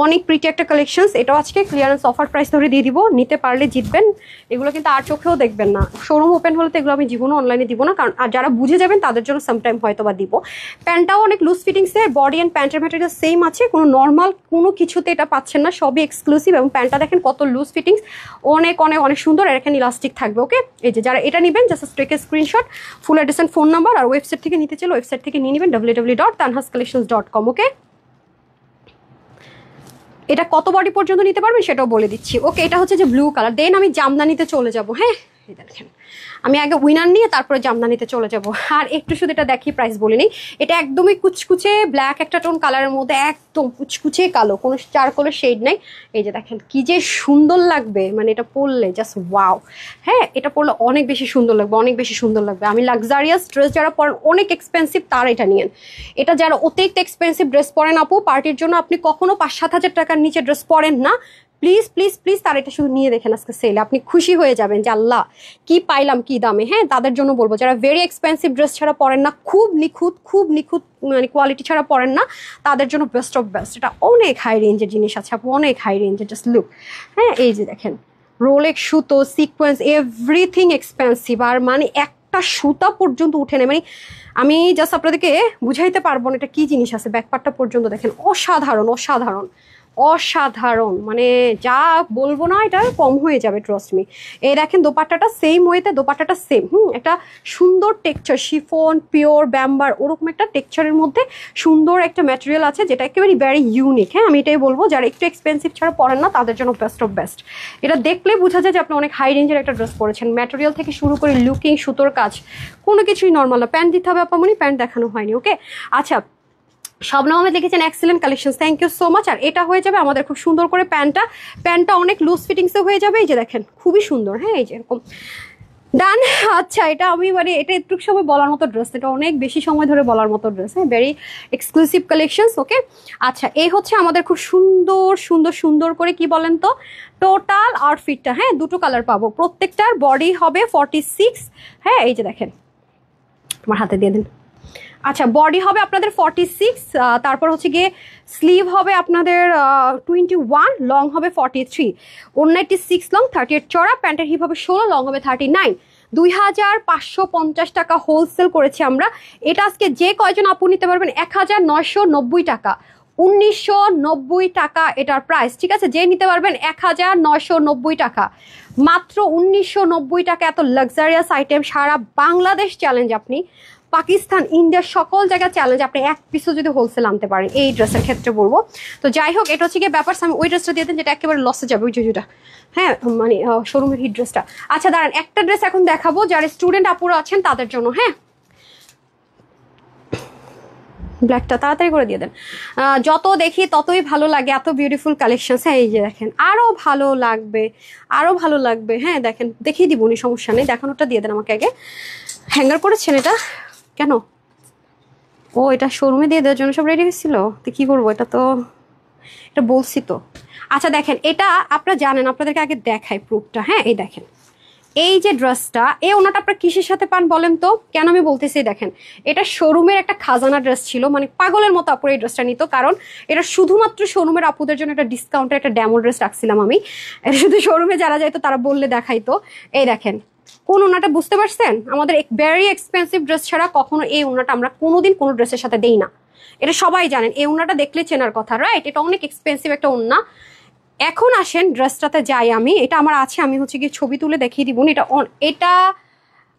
অনেক প্রিটি একটা কালেকশনস। এটাও আজকে ক্লিয়ারেন্স অফার প্রাইস ধরে দিয়ে দিব, নিতে পারলে জিতবেন। এগুলো কিন্তু আর চোখেও দেখবেন না, শোরুম ওপেন হলে তো এগুলো আমি জীবনও অনলাইনে দিব না, কারণ আর যারা বুঝে যাবেন তাদের জন্য সামটাইম হয়তো বা দিব। প্যান্টটাও অনেক লুজ ফিটিংসের, বডি অ্যান্ড প্যান্টের ম্যাটেরিয়াল সেম আছে, কোনো নর্মাল কোনো কিছুতে এটা পাচ্ছেন না, সবই এক্সক্লুসিভ। এবং প্যান্টটা দেখেন কত লুজ ফিটিংস, অনেক অনেক অনেক সুন্দর। আর এখানে ইলাস্টিক থাকবে। ওকে, এই যে যারা এটা নেবেন just take a screenshot, full address and phone number, আর ওয়েবসাইট থেকে নিতে চাইলে ওয়েবসাইট থেকে নিয়ে নেবেন www.tanhascollections.com। ওকে, এটা কত বডি পর্যন্ত নিতে পারবেন সেটাও বলে দিচ্ছি। ওকে, এটা হচ্ছে যে ব্লু কালার। দেন আমি জামদানিতে চলে যাব। হ্যাঁ, এই দেখেন আমি আগে উইনার নিয়ে তারপরে জামদানিতে চলে যাব। আর একটু শুধু এটা দেখি, প্রাইস বলে নিই। এটা একদমই কুচকুচে ব্ল্যাক একটা টোন কালারের মধ্যে, একদম কুচকুচে কালো, কোনো চারকোলের শেড নেই। এই যে দেখেন কি যে সুন্দর লাগবে, মানে এটা পরলে জাস্ট ওয়াও। হ্যাঁ, এটা পরলে অনেক বেশি সুন্দর লাগবে, অনেক বেশি সুন্দর লাগবে। আমি লাক্সারিয়াস ড্রেস যারা পরেন, অনেক এক্সপেন্সিভ, তারা এটা নিয়েন। এটা যারা অতিরিক্ত এক্সপেন্সিভ ড্রেস পরেন আপু, পার্টির জন্য আপনি কখনো 5-7 হাজার টাকার নিচে ড্রেস পরেন না, প্লিজ প্লিজ প্লিজ তার এটা শুধু নিয়ে দেখেন আজকে সেলে, আপনি খুশি হয়ে যাবেন যে আল্লাহ কি পাইলাম কি দামে। হ্যাঁ, তাদের জন্য বলবো যারা ভেরি এক্সপেন্সিভ ড্রেস ছাড়া পরেন না, খুব নিখুঁত মানে কোয়ালিটি ছাড়া পরেন না, তাদের জন্য বেস্ট অফ বেস্ট। এটা অনেক হাই রেঞ্জের জিনিস আছে আপু, অনেক হাই রেঞ্জের। Just look. হ্যাঁ, এই যে দেখেন রোলেক্স সুতো, সিকোয়েন্স, এভরিথিং এক্সপেন্সিভ। আর মানে একটা সুতা পর্যন্ত উঠে নেই, মানে আমি জাস্ট আপনাদেরকে বুঝাইতে পারবো না এটা কি জিনিস আছে। ব্যাকপার্টটা পর্যন্ত দেখেন, অসাধারণ অসাধারণ অসাধারণ, মানে যা বলবো না এটা কম হয়ে যাবে, ট্রাস্ট মি। এই দেখেন দোপাট্টাটা সেম ওয়েতে, দোপাট্টাটা সেম। একটা সুন্দর টেক্সচার, শিফন, পিওর ব্যাম্বার, ওরকম একটা টেক্সচারের মধ্যে সুন্দর একটা ম্যাটেরিয়াল আছে যেটা একেবারে ভেরি ইউনিক। হ্যাঁ, আমি এটাই বলবো যারা একটু এক্সপেন্সিভ ছাড়া পরেন না তাদের জন্য বেস্ট অফ বেস্ট। এটা দেখলেই বোঝা যায় যে আপনি অনেক হাই রেঞ্জের একটা ড্রেস পরেছেন। ম্যাটেরিয়াল থেকে শুরু করে লুকিং, সুতোর কাজ, কোনো কিছুই নর্মাল না। প্যান্ট দিতে হবে আপামনি, প্যান্ট দেখানো হয়নি। ওকে, আচ্ছা, শবনম আহমেদ লিখেছেন excellent collection, thank you so much. আর এটা হয়ে যাবে আমাদের খুব সুন্দর করে প্যান্টটা অনেক লুজ ফিটিংসে হয়ে যাবে। এই যে দেখেন খুবই সুন্দর। হ্যাঁ, এই যে এরকম ডান। আচ্ছা, এটা আমি মানে এটা একটু সময় বলার মতো ড্রেস, এটা অনেক বেশি সময় ধরে বলার মতো ড্রেস। হ্যাঁ, ভেরি এক্সক্লুসিভ কালেকশনস। ওকে, আচ্ছা, এই হচ্ছে আমাদের খুব সুন্দর সুন্দর সুন্দর করে কি বলেন তো টোটাল আউটফিটটা। হ্যাঁ, দুটো কালার পাবো, প্রত্যেকটার বডি হবে 46। হ্যাঁ, এই যে দেখেন, আমার হাতে দিয়ে দিন। আচ্ছা, বডি হবে আপনাদের 46, তারপর হচ্ছে গিয়ে স্লিভ হবে আপনাদের 21, লং হবে 43, ওড়না 86 লং, 38 চড়া, প্যান্টের হিপ হবে 16, লং হবে 39। 2550 টাকা হোলসেল করেছি আমরা। এটা আজকে যে কয়জন আপু নিতে পারবেন 1990 টাকা, 1990 টাকা এটার প্রাইস। ঠিক আছে, যে নিতে পারবেন 1990 টাকা, মাত্র 1990 টাকা। এত লাক্সারিয়াস আইটেম সারা বাংলাদেশ চ্যালেঞ্জ, আপনি পাকিস্তান, ইন্ডিয়া, সকল জায়গায় চ্যালেঞ্জ, আপনি এক পিসও যদি হোলসেল আনতে পারেন এই ড্রেসের ক্ষেত্রে বলবো। তো যাই হোক, এটা হচ্ছে গিয়ে ব্যাপার। আমি ওই ড্রেসটা দিয়ে দেন যেটা একেবারে লসে যাবে, ওই যেটা হ্যাঁ মানে শোরুমের হিট ড্রেসটা। আচ্ছা দাঁড়ান, একটা ড্রেস এখন দেখাবো যারা স্টুডেন্ট আপুরা আছেন তাদের জন্য। হ্যাঁ, ব্ল্যাকটা তাড়াতাড়ি করে দিয়ে দেন, যত দেখি ততই ভালো লাগে, এত বিউটিফুল কালেকশন। হ্যাঁ, এই যে দেখেন আরো ভালো লাগবে, আরো ভালো লাগবে। হ্যাঁ দেখেন, দেখিয়ে দিব উনি, সমস্যা নেই, দেখানোটা দিয়ে দেন আমাকে আগে। হ্যাঙ্গার করেছেন এটা কেন? ও, এটা শোরুমে দিয়ে দেওয়ার জন্য সব রেডি হয়েছিল, তো কি করবো, এটা তো এটা বলছি তো। আচ্ছা দেখেন, এটা আপনারা জানেন, আপনাদেরকে আগে দেখাই প্রুফটা। হ্যাঁ, এই দেখেন এই যে ড্রেসটা, এই ওনাটা আপনার কিসের সাথে পান বলেন তো? কেন আমি বলতেছি, দেখেন এটা শোরুমের একটা খাজানা ড্রেস ছিল, মানে পাগলের মতো আপুর এই ড্রেসটা নিত, কারণ এটা শুধুমাত্র শোরুমের আপুদের জন্য একটা ডিসকাউন্টের একটা ড্যামো ড্রেস রাখছিলাম আমি। এটা শুধু শোরুমে যারা যাইতো তারা বললে দেখাইতো। এই দেখেন কোন ওনাটা, বুঝতে পারছেন? আমাদের ভেরি এক্সপেন্সিভ ড্রেস ছাড়া কখনো এই ওনাটা আমরা কোনোদিন কোনো ড্রেসের সাথে দেই না, এটা সবাই জানেন। এই ওনাটা দেখলে চেনার কথা, রাইট? এটা অনেক এক্সপেন্সিভ একটা ওনা। এখন আসেন ড্রেসটাতে যাই আমি, এটা আমার আছে, আমি হচ্ছে গিয়ে ছবি তুলে দেখিয়ে দিব। এটা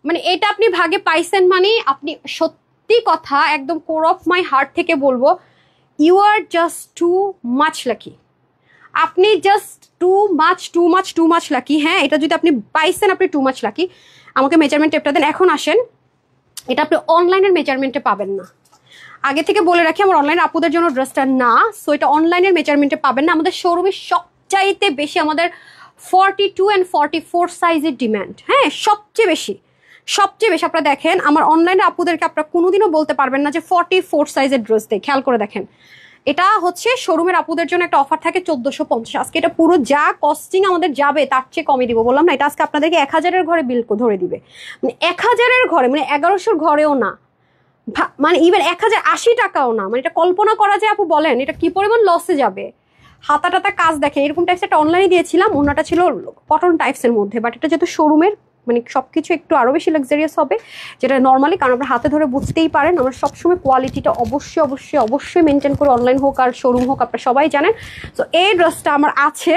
মানে এটা আপনি ভাগে পাইছেন, মানে আপনি সত্যি কথা একদম কোর অফ মাই হার্ট থেকে বলবো, you are just too much lucky. আপনি জাস্ট টু মাচ লাকি। হ্যাঁ, এটা যদি আপনি পাইছেন, আপনি টু মাচ লাকি। আমাকে মেজারমেন্ট টেপটা দেন। এখন আসেন, এটা আপনি অনলাইনের মেজারমেন্টে পাবেন না, আগে থেকে বলে রাখি, আমার অনলাইন আপুদের জন্য ড্রেসটা না, সো এটা অনলাইনের মেজারমেন্টে পাবেন না। আমাদের শোরুমে সবচাইতে বেশি আমাদের 42 and 44 সাইজের ডিমান্ড। হ্যাঁ, সবচেয়ে বেশি আপনারা দেখেন আমার অনলাইনে আপুদেরকে আপনারা কোনোদিনও বলতে পারবেন না যে 44 সাইজের ড্রেস দেয়। খেয়াল করে দেখেন, এটা হচ্ছে শোরুমের আপুদের জন্য একটা অফার থাকে 1450। আজকে এটা পুরো যা কস্টিং আমাদের যাবে তার চেয়ে কমে দিব, বললাম না, এটা আজকে আপনাদেরকে 1000-এর ঘরে বিল ধরে দিবে, মানে 1000-এর ঘরে, মানে 1100-র ঘরেও না, মানে ইভেন 1080 টাকাও না। মানে এটা কল্পনা করা যায় আপু, বলেন এটা কি পরিমাণ লসে যাবে। হাতা টাতা কাজ দেখে এরকম টাইপস একটা অনলাইনে দিয়েছিলাম, ওনাটা ছিল কটন টাইপসের মধ্যে, বাট এটা যেহেতু শোরুমের মানে সবকিছু একটু আরো বেশি লাক্সারিয়াস হবে যেটা নর্মালি, কারণ আপনার হাতে ধরে বুঝতেই পারেন আমরা সবসময় কোয়ালিটিটা অবশ্যই অবশ্যই অবশ্যই মেনটেন করে, অনলাইন হোক আর শোরুম হোক, আপনারা সবাই জানেন। তো এই ড্রেসটা আমার আছে,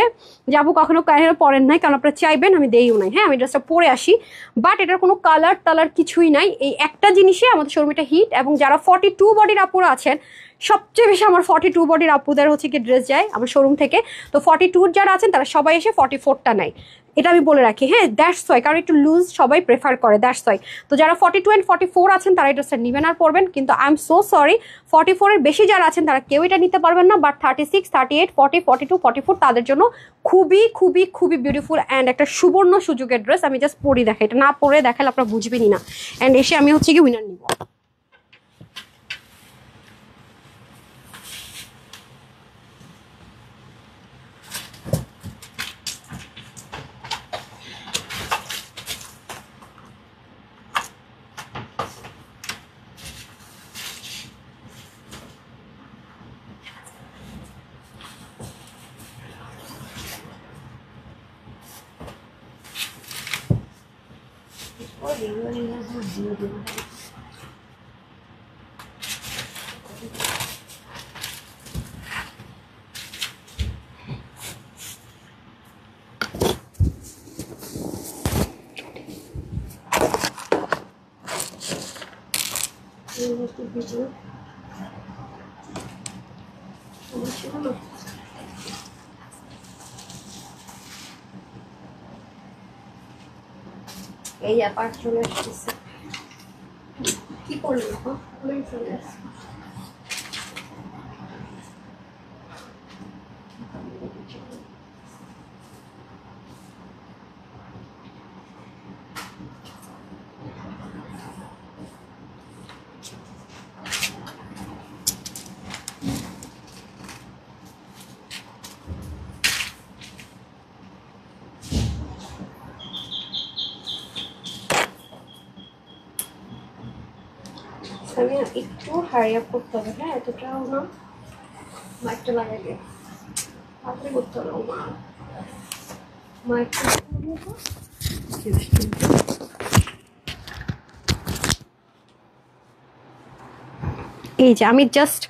যাবো কখনো কাহিনী পরেন নাই, কারণ আপনারা চাইবেন আমি দেইও নাই, হ্যাঁ আমি ড্রেসটা পরে আসি, বাট এটার কোনো কালার টালার কিছুই নাই। এই একটা জিনিসে আমাদের শোরুমটা হিট, এবং যারা 42 বডির আপুরা আছেন, সবচেয়ে বেশি আমার 42 বডির আপুদের হচ্ছে কি ড্রেস যায় আমার শোরুম থেকে। তো 42 যারা আছেন তারা সবাই এসে 44টা নেয়, এটা আমি বলে রাখি, হ্যাঁ দ্যাটস ওয়াই, কারণ একটু লুজ সবাই প্রেফার করে, দ্যাটস ওয়াই। তো যারা 42 and 44 আছেন তারা এই ড্রেসটা নেবেন আর পরবেন, কিন্তু আই এম সো সরি 44-এর বেশি যারা আছেন তারা কেউ এটা নিতে পারবেন না, বাট 36, 38, 40, 42, 44 তাদের জন্য খুবই খুবই খুবই বিউটিফুল অ্যান্ড একটা সুবর্ণ সুযোগের ড্রেস। আমি জাস্ট পরি দেখাই, এটা না পরে দেখালে আপনারা বুঝবেনই না। অ্যান্ড এসে আমি হচ্ছে কি উইনার নিব। এই ব্যাপার চলে আসতেছে, কি করলেন চলে আসছে। আমি একটু হারি আপ করতে হবে, হ্যাঁ এতটাও না, মাইকটা লাগাই দিয়ে তাড়াতাড়ি করতে হবে। মাইকটা এই যে আমি জাস্ট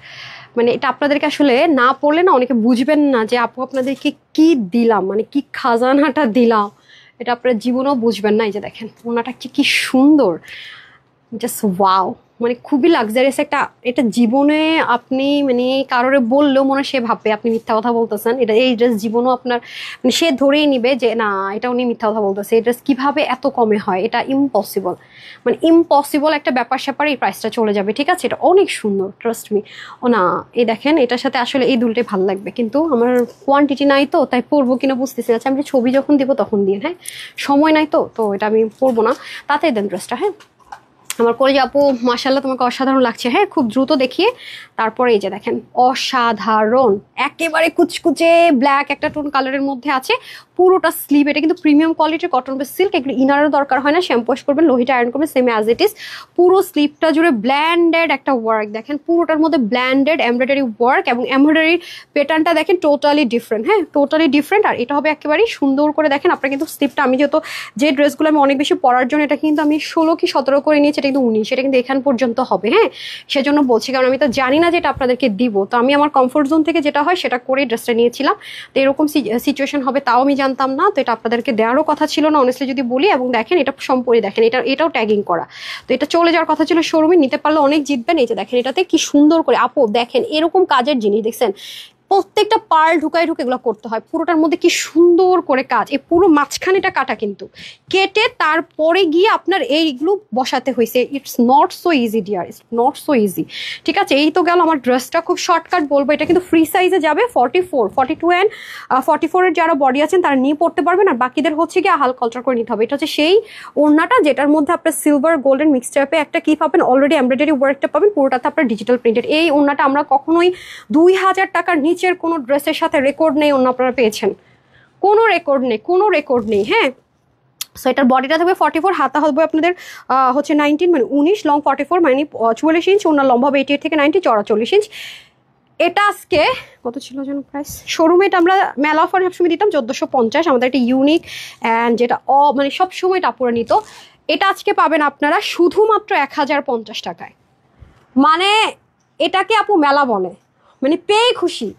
মানে এটা আপনাদেরকে আসলে না পড়লে না অনেকে বুঝবেন না যে আপু আপনাদেরকে কি দিলাম, মানে কি খাজানাটা দিলাম, এটা আপনারা জীবনেও বুঝবেন না। এই যে দেখেন ওনাটা কি সুন্দর, জাস্ট ওয়াও, মানে খুবই লাক্সারিয়াস একটা, এটা জীবনে আপনি মানে কারোরে বললেও মনে সে ভাববে আপনি মিথ্যা কথা বলতেছেন। এটা এই ড্রেস জীবনও আপনার মানে সে ধরেই নিবে যে না এটা উনি মিথ্যা কথা বলতেছে, এই ড্রেস কিভাবে এত কমে হয়, এটা ইম্পসিবল, মানে ইম্পসিবল একটা ব্যাপার স্যাপার, এই প্রাইসটা চলে যাবে, ঠিক আছে। এটা অনেক সুন্দর, ট্রাস্ট মি। ও না এই দেখেন এটার সাথে আসলে এই দুলটাই ভালো লাগবে, কিন্তু আমার কোয়ান্টিটি নাই তো তাই পরবো কিনা বুঝতেছি না। আচ্ছা আমি ছবি যখন দিব তখন দিন, হ্যাঁ সময় নাই তো, তো এটা আমি পরবো না, তাতে দেন ড্রেসটা। হ্যাঁ আমার করে যে আপু মাশাআল্লাহ তোমাকে অসাধারণ লাগছে, হ্যাঁ খুব দ্রুত দেখিয়ে তারপরে এই যে দেখেন অসাধারণ, একেবারে কুচকুচে ব্ল্যাক একটা টোন কালারের মধ্যে আছে, পুরোটা স্লিভ, এটা কিন্তু প্রিমিয়াম কোয়ালিটির কটন বেস সিল্ক, এগুলো ইনারের দরকার হয় না, শ্যাম্পু ওয়াশ করবেন, লোহিটা আয়রন করবেন, সেম অ্যাজ ইট ইজ। পুরো স্লিভটা জুড়ে ব্ল্যান্ডেড একটা ওয়ার্ক, দেখেন পুরোটার মধ্যে ব্ল্যান্ডেড এমব্রয়ডারি ওয়ার্ক, এবং এমব্রয়ডারি প্যাটার্নটা দেখেন টোটালি ডিফারেন্ট, হ্যাঁ টোটালি ডিফারেন্ট। আর এটা হবে একেবারেই সুন্দর করে দেখেন আপনার কিন্তু স্লিভটা, আমি যেহেতু যে ড্রেসগুলো আমি অনেক বেশি পরার জন্য এটা কিন্তু আমি 16 কি 17 করে নিয়েছি, এটা কিন্তু 19, এটা কিন্তু এখান পর্যন্ত হবে, হ্যাঁ সেজন্য বলছি, কারণ আমি তো জানি না যে এটা আপনাদেরকে দিব, তো আমি আমার কমফোর্ট জোন থেকে যেটা হয় সেটা করে ড্রেসটা নিয়েছিলাম। তো এরকম সিচুয়েশন হবে তাও আমি জানতাম না, তো এটা আপনাদেরকে দেওয়ারও কথা ছিল না অনেস্টলি যদি বলি। এবং দেখেন এটা সম্পূর্ণ দেখেন এটাও ট্যাগিং করা, তো এটা চলে যাওয়ার কথা ছিল শোরুমে, নিতে পারলে অনেক জিতবেন। এই যে দেখেন এটাতে কি সুন্দর করে আপু দেখেন এরকম কাজের জিনিস দেখছেন, প্রত্যেকটা পার্ল ঢুকাই ঢুকে এগুলো করতে হয়। পুরোটার মধ্যে কি সুন্দর করে কাজ, এই পুরো মাঝখানেটা কাটা কিন্তু কেটে তারপরে গিয়ে আপনার এইগুলো বসাতে হয়েছে। It's not so easy dear, it's not so easy. ঠিক আছে, এই তো গেল আমার ড্রেসটা। খুব শর্টকাট বলবো, এটা কিন্তু ফ্রি সাইজে যাবে 44, 42 অ্যান্ড 44-এর যারা বডি আছেন তারা নিয়ে পড়তে পারবেন। আর বাকিদের হচ্ছে কি হালকা অল্টার করে নিতে হবে। এটা হচ্ছে সেই ওড়নাটা যেটার মধ্যে আপনার সিলভার গোল্ডেন মিক্স টাইপে একটা কি পাবেন, অলরেডি এমব্রয়ডারি ওয়ার্কটা পাবেন, পুরোটাতে আপনার ডিজিটাল প্রিন্টেড। এই ওড়নাটা আমরা কখনোই 2000 টাকার নিচের কোনো ড্রেসের সাথে রেকর্ড নেই ওড়না আপনারা পেয়েছেন, কোনো রেকর্ড নেই, কোনো রেকর্ড নেই। হ্যাঁ, সো এটার বডিটা থাকবে 44, হাতা হবে আপনাদের হচ্ছে 19 মানে 19, লং 44 মানে 44 ইঞ্চ, ওনার লম্বা হবে 88 থেকে 90, চড়া 40 ইঞ্চ। এটা আজকে কত ছিল যেন প্রাইস, শোরুমে এটা আমরা মেলা অফার সবসময় দিতাম 1450। আমাদের একটা ইউনিক অ্যান্ড যেটা মানে সবসময় টাপুরা নিত। এটা আজকে পাবেন আপনারা শুধুমাত্র 1050 টাকায়। মানে এটাকে আপু মেলা বলে, মানে পেয়ে খুশি,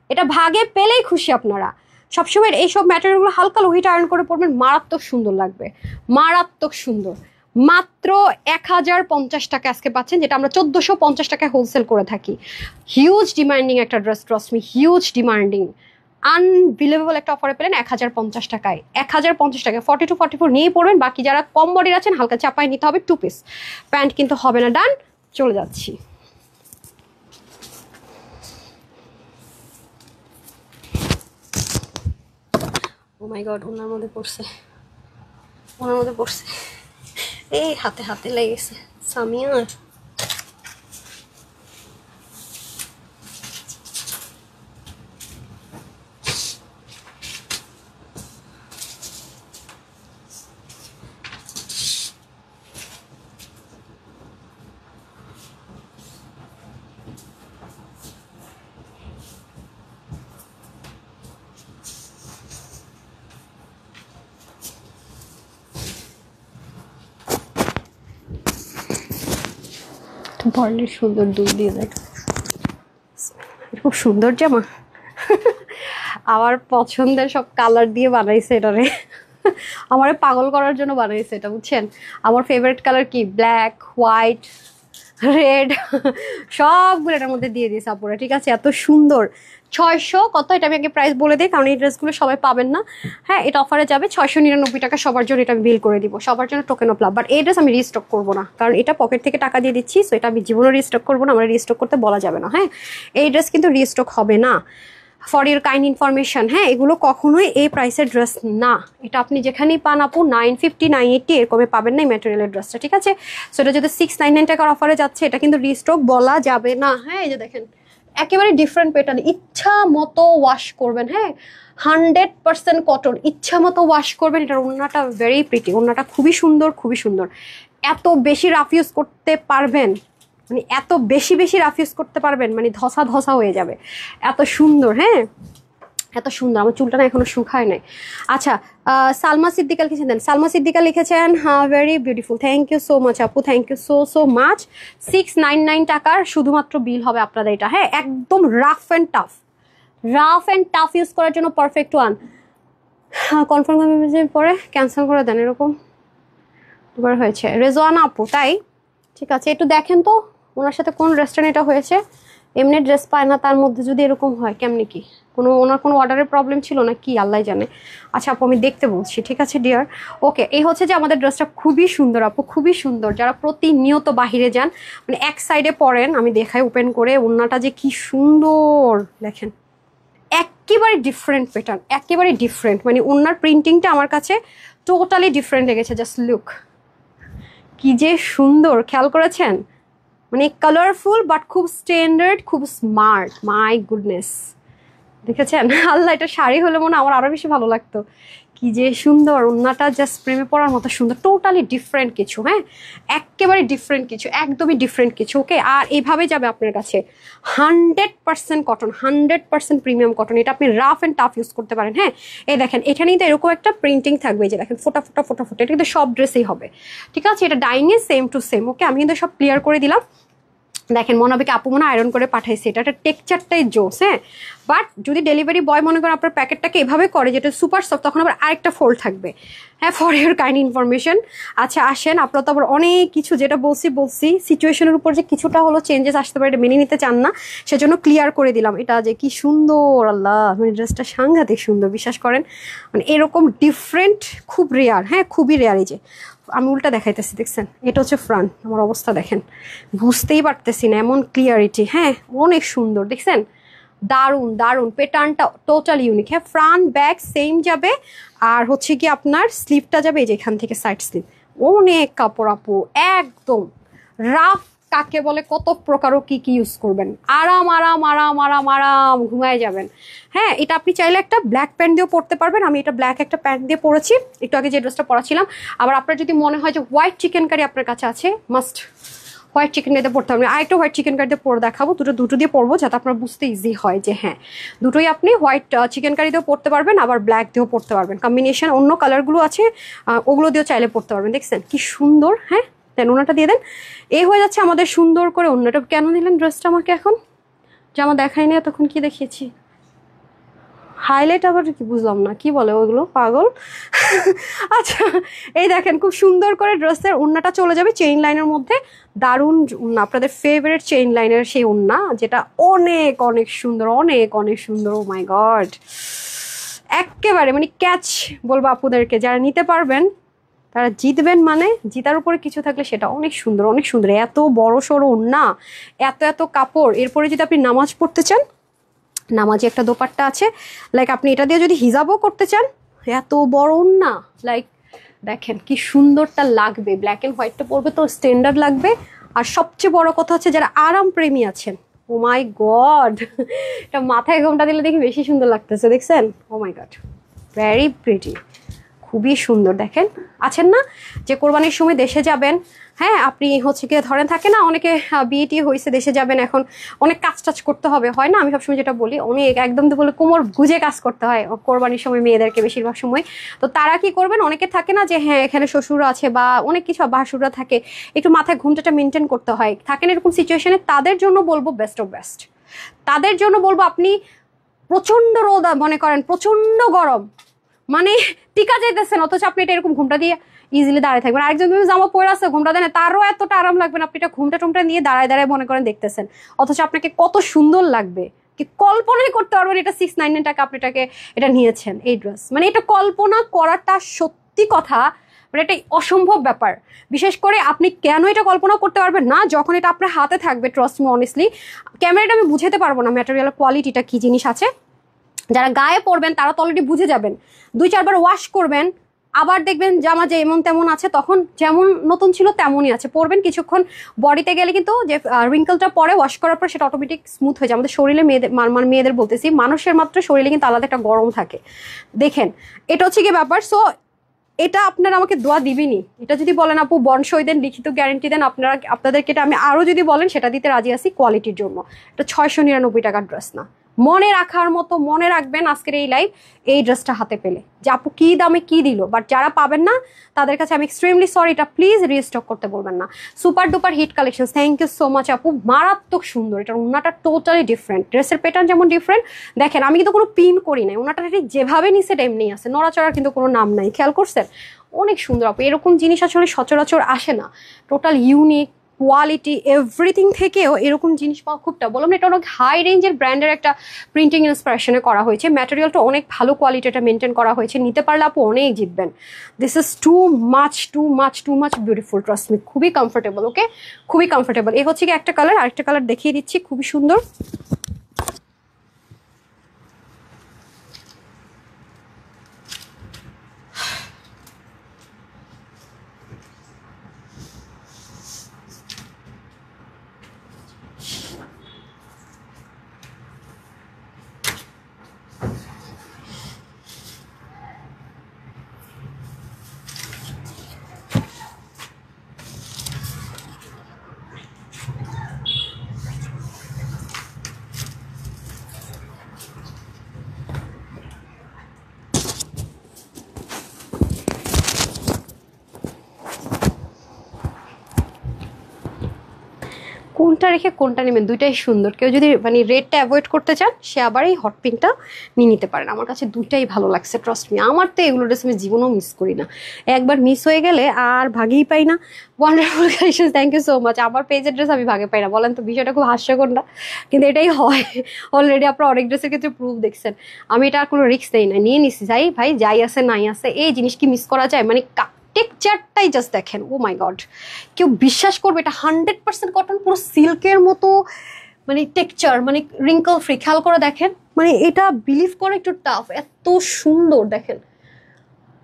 এটা ভাগে পেলেই খুশি আপনারা। সবসময় এইসব ম্যাটেরিয়ালগুলো হালকা লোহিত আয়রন করে পড়বেন, মারাত্মক সুন্দর লাগবে, মারাত্মক সুন্দর। মাত্র 1050 টাকা আজকে পাচ্ছেন, যেটা আমরা 1450 টাকায় হোলসেল করে থাকি। হিউজ ডিমান্ডিং একটা dress, trust me, huge demanding, unbelievable একটা অফারে পেলেন 1050 টাকায়। 1050 টাকায় 42, 44 নিয়েই পড়বেন। বাকি যারা কম বডির আছেন হালকা চাপায় নিতে হবে, 2 পিস প্যান্ট কিন্তু হবে না। ডান, চলে যাচ্ছি। ও মাই গড, ওনার মধ্যে পড়ছে, ওনার মধ্যে পড়ছে, এই হাতে হাতে লেগেছে সামিয়া। বর্ণের সুন্দর দুধ দিয়ে দেয়, খুব সুন্দর জামা। আমার পছন্দের সব কালার দিয়ে বানাইছে এটারে, আমার পাগল করার জন্য বানাইছে এটা, বুঝছেন। আমার ফেভারিট কালার কি, ব্ল্যাক, হোয়াইট, রেড, সবগুলো এটার মধ্যে দিয়ে দিয়েছে আপুরা। ঠিক আছে, এত সুন্দর। 600 কত, এটা আমি আগে প্রাইস বলে দিই, কারণ এই ড্রেসগুলো সবাই পাবেন না। হ্যাঁ, এটা অফারে যাবে 699 টাকা সবার জন্য, এটা আমি বিল করে দিব সবার জন্য, টোকেন অফ লাভ। বাট এই ড্রেস আমি রিস্টক করবো না, কারণ এটা পকেট থেকে টাকা দিয়ে দিচ্ছি, সো এটা আমি জীবনে রিস্টক করবো না, আমার রিস্টক করতে বলা যাবে না। হ্যাঁ, এই ড্রেস কিন্তু রিস্টক হবে না, ফর ইউর কাইন্ড ইনফরমেশন। হ্যাঁ, এগুলো কখনোই এই প্রাইসের ড্রেস না। এটা আপনি যেখানেই পান আপু 950, 980 এরকমে পাবেন না এই ম্যাটেরিয়ালের ড্রেসটা। ঠিক আছে, সো এটা যদি 699 টাকার অফারে যাচ্ছে, এটা কিন্তু রিস্টক বলা যাবে না। হ্যাঁ, এই যে দেখেন একেবারে ডিফারেন্ট প্যাটার্ন, ইচ্ছা মতো ওয়াশ করবেন। হ্যাঁ, 100% কটন, ইচ্ছা মতো ওয়াশ করবেন। এটার ওড়নাটা ভেরি প্রিটি, ওড়নাটা খুবই সুন্দর, খুবই সুন্দর। এত বেশি রাফ ইউজ করতে পারবেন, মানে এত বেশি বেশি রাফ ইউজ করতে পারবেন, মানে ধসা ধসা হয়ে যাবে, এত সুন্দর। হ্যাঁ, এত সুন্দর। আমার চুলটা না এখনো শুকায় নাই। আচ্ছা, সালমা সিদ্দিকা লিখেছেন, দেন সালমা সিদ্দিকা লিখেছেন, হ্যাঁ very beautiful, thank you so much আপু, thank you so so much. 699 টাকার শুধুমাত্র বিল হবে আপনাদের এটা। হ্যাঁ, একদম rough and tough, rough and tough use করার জন্য পারফেক্ট ওয়ান। হ্যাঁ, কনফার্ম পরে ক্যান্সেল করে দেন, এরকম দুবার হয়েছে। রেজওয়ানা আপু, তাই? ঠিক আছে, একটু দেখেন তো ওনার সাথে কোন রেস্টুরেন্ট এটা হয়েছে। এমনি ড্রেস পায় না, তার মধ্যে যদি এরকম হয় কেমনি কি, ওনার কোনো অর্ডারের প্রবলেম ছিল না কি আল্লাহ জানে। আচ্ছা আপু, আমি দেখতে বলছি। ঠিক আছে ডিয়ার, ওকে। এই হচ্ছে যে আমাদের ড্রেসটা খুবই সুন্দর আপু, খুবই সুন্দর। যারা প্রতিনিয়ত বাহিরে যান, মানে এক সাইডে পরেন, আমি দেখাই ওপেন করে, ওড়নাটা যে কি সুন্দর দেখেন, একেবারে ডিফারেন্ট প্যাটার্ন, একেবারে ডিফারেন্ট। মানে ওড়নার প্রিন্টিংটা আমার কাছে টোটালি ডিফারেন্ট লেগেছে। জাস্ট লুক, কি যে সুন্দর, খেয়াল করেছেন? মানে কালারফুল বাট খুব স্ট্যান্ডার্ড, খুব স্মার্ট। মাই গুডনেস, দেখেছেন? আল্লাহ, এটা শাড়ি হলে মনে আমার আরো বেশি ভালো লাগতো। কি যে সুন্দর, ওড়নাটা জাস্ট প্রেমে পড়ার মতো সুন্দর। টোটালি ডিফারেন্ট কিছু। হ্যাঁ, একেবারে ডিফারেন্ট কিছু, একদমই ডিফারেন্ট কিছু। ওকে, আর এইভাবে যাবে আপনার কাছে 100% কটন, 100% প্রিমিয়াম কটন। এটা আপনি রাফ অ্যান্ড টাফ ইউজ করতে পারেন। হ্যাঁ, এই দেখেন এখানে কিন্তু এরকম একটা প্রিন্টিং থাকবে, যে দেখেন ফোটা ফোটা ফোটা ফোটা, এটা কিন্তু সব ড্রেসেই হবে। ঠিক আছে, এটা ডাইনিং সেম টু সেম। ওকে, আমি কিন্তু সব ক্লিয়ার করে দিলাম। দেখেন মনাবিকে আপু মনে আয়রন করে পাঠাইছে, এটা টেক্সচারটাই জোস। হ্যাঁ, বাট যদি ডেলিভারি বয় মনে করেন আপনার প্যাকেটটাকে এভাবে করে যেটা সুপার সফট, তখন আবার আরেকটা ফোল্ড থাকবে। হ্যাঁ, ফর ইউর কাইন্ড ইনফরমেশন। আচ্ছা আসেন, আপনারা তো আবার অনেক কিছু যেটা বলছি সিচুয়েশনের উপর যে কিছুটা হলো চেঞ্জেস আসতে পারে এটা মেনে নিতে চান না, সেজন্য ক্লিয়ার করে দিলাম। এটা যে কি সুন্দর, আল্লাহ মানে ড্রেসটা সাংঘাতিক সুন্দর, বিশ্বাস করেন। মানে এরকম ডিফারেন্ট খুব রেয়ার, হ্যাঁ খুবই রেয়ার। এই যে আমি উল্টা দেখাইতেছি, দেখছেন এটা হচ্ছে ফ্রন্ট, আমার অবস্থা দেখেন, বুঝতেই পারতেছি না এমন ক্লিয়ারিটি। হ্যাঁ অনেক সুন্দর, দেখছেন দারুণ দারুণ, প্যাটার্নটা টোটাল ইউনিক। হ্যাঁ ফ্রন্ট ব্যাক সেম যাবে, আর হচ্ছে কি আপনার স্লিভটা যাবে এই যে এখান থেকে সাইড স্লিভ। অনেক কাপড় আপু, একদম রাফ কাকে বলে, কত প্রকারও কি কি ইউজ করবেন, আরাম আরাম আরাম আরাম আরাম ঘুমায় যাবেন। হ্যাঁ এটা আপনি চাইলে একটা ব্ল্যাক প্যান্ট দিয়েও পরতে পারবেন। আমি এটা ব্ল্যাক একটা প্যান্ট দিয়ে পরেছি একটু আগে যে ড্রেসটা পরাছিলাম। আবার আপনার যদি মনে হয় যে হোয়াইট চিকেন কারি আপনার কাছে আছে, মাস্ট হোয়াইট চিকেন কারিতে পড়তে হবে। আরেকটা হোয়াইট চিকেন কারিতে পরে দেখাবো, দুটো দিয়ে পরবো যাতে আপনার বুঝতে ইজি হয় যে হ্যাঁ দুটোই আপনি হোয়াইট চিকেন কারি দিয়েও পড়তে পারবেন, আবার ব্ল্যাক দিয়েও পড়তে পারবেন। কম্বিনেশন অন্য কালারগুলো আছে ওগুলো দিয়েও চাইলে পড়তে পারবেন। দেখছেন কি সুন্দর। হ্যাঁ দেন ওনাটা দিয়ে দেন, এই হয়ে যাচ্ছে আমাদের সুন্দর করে। অন্যটা কেন দিলেন ড্রেসটা আমাকে এখন, জামা দেখাইনি এতক্ষণ, কি দেখিয়েছি হাইলাইট আবার কি বুঝলাম না, কি বলে ওইগুলো পাগল। আচ্ছা এই দেখেন খুব সুন্দর করে ড্রেসের ওড়নাটা চলে যাবে চেইন লাইনের মধ্যে, দারুণ ওড়না, আপনাদের ফেভারিট চেইন লাইনের সেই ওড়না যেটা অনেক অনেক সুন্দর, অনেক অনেক সুন্দর। ও মাই গড, একেবারে মানে ক্যাচ বলবো আপুদেরকে, যারা নিতে পারবেন তারা জিতবেন। মানে জিতার উপরে কিছু থাকলে সেটা অনেক সুন্দর, অনেক সুন্দর। এত বড় সড়ো ওড়না, এত এত কাপড়, এরপরে যদি আপনি নামাজ পড়তে চান, নামাজে একটা দোপাট্টা আছে, লাইক আপনি এটা দিয়ে যদি হিজাবও করতে চান, এত বড় না, লাইক দেখেন কি সুন্দরটা লাগবে। ব্ল্যাক অ্যান্ড হোয়াইটটা পরবে তো স্ট্যান্ডার্ড লাগবে। আর সবচেয়ে বড় কথা হচ্ছে যারা আরাম প্রেমী আছেন, ও মাই গড, এটা মাথায় ঘোমটা দিলে দেখি বেশি সুন্দর লাগতেছে, দেখছেন? ও মাই গড, ভেরি প্রিটি, খুবই সুন্দর। দেখেন আছেন না যে কোরবানির সময় দেশে যাবেন, হ্যাঁ আপনি হচ্ছে গিয়ে ধরেন থাকে না অনেকে বিয়েটি হয়েছে দেশে যাবেন, এখন অনেক কাজ টাজ করতে হবে, হয় না? আমি সবসময় যেটা বলি অনেক একদম তো বলে কোমর গুজে কাজ করতে হয় কোরবানির সময় মেয়েদেরকে বেশিরভাগ সময়। তো তারা কি করবেন, অনেকে থাকে না যে হ্যাঁ এখানে শ্বশুর আছে বা অনেক কিছু ভাসুররা থাকে, একটু মাথায় ঘুমটাটা মেনটেন করতে হয়, থাকেন এরকম সিচুয়েশনে, তাদের জন্য বলবো বেস্ট অফ বেস্ট। তাদের জন্য বলবো আপনি প্রচন্ড রোদ মনে করেন, প্রচন্ড গরম, মানে টিকা যাইতেছেন, অথচ আপনি এটা এরকম ঘুমটা দিয়ে ইজিলি দাঁড়িয়ে থাকবেন। আরেকজন তুমি জামা পরে আছে ঘুমটা দেন, তারও এতটা আরাম লাগবে না, আপনি এটা ঘুমটা টুমটা নিয়ে দাঁড়ায় দাঁড়ায় মনে করেন দেখতেছেন, অথচ আপনাকে কত সুন্দর লাগবে, কি কল্পনাই করতে পারবেন। এটা 699 টাকা আপনি এটাকে এটা নিয়েছেন এই ড্রেস, মানে এটা কল্পনা করাটা সত্যি কথা মানে এটা অসম্ভব ব্যাপার। বিশেষ করে আপনি কেন এটা কল্পনা করতে পারবেন না, যখন এটা আপনার হাতে থাকবে। ট্রাস্ট মি অনেস্টলি, ক্যামেরাটা আমি বুঝাতে পারবো না ম্যাটেরিয়ালের কোয়ালিটিটা কি জিনিস আছে। যারা গায়ে পরবেন তারা তো অলরেডি বুঝে যাবেন, 2-4 বার ওয়াশ করবেন, আবার দেখবেন জামা যে এমন তেমন আছে, তখন যেমন নতুন ছিল তেমনই আছে, পরবেন কিছুক্ষণ বডিতে গেলে কিন্তু যে রিঙ্কলটা পরে ওয়াশ করার পর সেটা অটোমেটিক স্মুথ হয়ে যায়। আমাদের শরীরে মেয়েদের মানে মেয়েদের বলতেছি, মানুষের মাত্র শরীরে কিন্তু আলাদা একটা গরম থাকে, দেখেন এটা হচ্ছে কি ব্যাপার। সো এটা আপনারা আমাকে দোয়া দিবেনি, এটা যদি বলেন আপু বনসই দেন, লিখিত গ্যারেন্টি দেন, আপনারা আপনাদেরকে এটা আমি আরও যদি বলেন সেটা দিতে রাজি আছি কোয়ালিটির জন্য। এটা 699 টাকার ড্রেস না, মনে রাখার মতো মনে রাখবেন আজকের এই লাইভ এই ড্রেসটা হাতে পেলে যে আপু কি দামে কি দিল। বাট যারা পাবেন না তাদের কাছে আমি এক্সট্রিমলি সরি, এটা প্লিজ রিস্টক করতে বলবেন না। Super duper hit collection, thank you so much আপু, মারাত্মক সুন্দর। এটার ওনাটা টোটালি ডিফারেন্ট, ড্রেসের প্যাটার্ন যেমন ডিফারেন্ট, দেখেন আমি কিন্তু কোনো পিন করি নাই, ওনাটা ঠিক যেভাবে নিচে এমনি আছে, নড়াচড়ার কিন্তু কোনো নাম নাই, খেয়াল করছেন? অনেক সুন্দর আপু, এরকম জিনিস আসলে সচরাচর আসে না, টোটাল ইউনিক কোয়ালিটি এভরিথিং থেকেও এরকম জিনিস পাওয়া খুবটা, বললাম না এটা অনেক হাই রেঞ্জের ব্র্যান্ডের একটা প্রিন্টিং ইন্সপিরেশনে করা হয়েছে, ম্যাটেরিয়ালটা অনেক ভালো কোয়ালিটিটা মেনটেন করা হয়েছে, নিতে পারলে আপু অনেক জিতবেন। This is too much too much too much beautiful, trust me, খুবই কমফোর্টেবল। ওকে খুবই কমফোর্টেবল। এ হচ্ছে কি একটা কালার, আরেকটা কালার দেখিয়ে দিচ্ছি, খুবই সুন্দর। কোনটা রেখে কোনটা নেবেন, দুইটাই সুন্দর। কেউ যদি মানে রেডটা অ্যাভয়েড করতে চান সে আবার এই হট পিঙ্কটা নিয়ে নিতে পারেন। আমার কাছে দুইটাই ভালো লাগছে, ট্রাস্ট মি। আমার তো এগুলো ড্রেস আমি জীবনেও মিস করি না, একবার মিস হয়ে গেলে আর ভাগেই পাই না। Wonderful collection, thank you so much. আমার পেজের ড্রেস আমি ভাগে পাই না, বলেন তো, বিষয়টা খুব হাস্যকর না? কিন্তু এটাই হয়। অলরেডি আপনারা অনেক ড্রেসের ক্ষেত্রে প্রুফ দেখছেন। আমি এটা আর কোনো রিস্ক নেই না, নিয়ে নিছি। যাই ভাই, যাই আছে নাই আছে, এই জিনিস কি মিস করা যায়? মানে টেক্সচারটাই জাস্ট দেখেন, ও মাই গড, কেউ বিশ্বাস করবে এটা 100% কটন, পুরো সিল্কের মতো মানে টেক্সচার, মানে রিঙ্কল ফ্রি। খেয়াল করে দেখেন, মানে এটা বিলিভ করে একটু টাফ, এত সুন্দর দেখেন।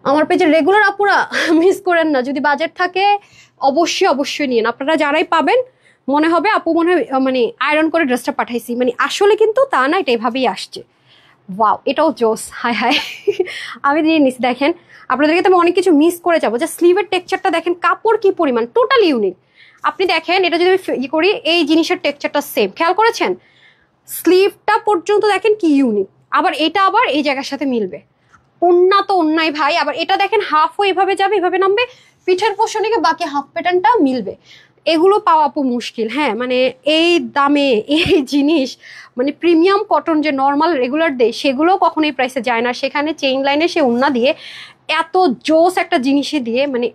আমার পেজে রেগুলার আপুরা মিস করেন না, যদি বাজেট থাকে অবশ্যই অবশ্যই নিন। আপনারা যারাই পাবেন মনে হবে আপু মনে হয় মানে আয়রন করে ড্রেসটা পাঠাইছি, মানে আসলে কিন্তু তা না, এটা এভাবেই আসছে। ওয়াও, এটাও জোস, হাই হাই। আমি দিয়ে নিস, দেখেন আপনাদেরকে তো আমি অনেক কিছু মিস করে যাবো। যে স্লিভের টেক্সচারটা দেখেন, কাপড় কি পরিমাণ, টোটাল ইউনিক। আপনি দেখেন এটা যদি আমি ই করি, এই জিনিসের টেক্সচারটা সেম, খেয়াল করেছেন? স্লিভটা পর্যন্ত দেখেন কি ইউনিক। আবার এটা আবার এই জায়গার সাথে মিলবে, ওন্না তো ওন্নাই ভাই। আবার এটা দেখেন হাফও এভাবে যাবে, এভাবে নামবে, পিঠের পোষণে বাকি হাফ প্যাটার্নটা মিলবে। এগুলো পাওয়া আপু মুশকিল। হ্যাঁ, মানে এই দামে এই জিনিস, মানে প্রিমিয়াম কটন যে নর্মাল রেগুলার দেয় সেগুলো কখনো এই প্রাইসে যায় না। সেখানে চেইন লাইনে সে ওন্না দিয়ে এত জোস একটা জিনিসে দিয়ে, মানে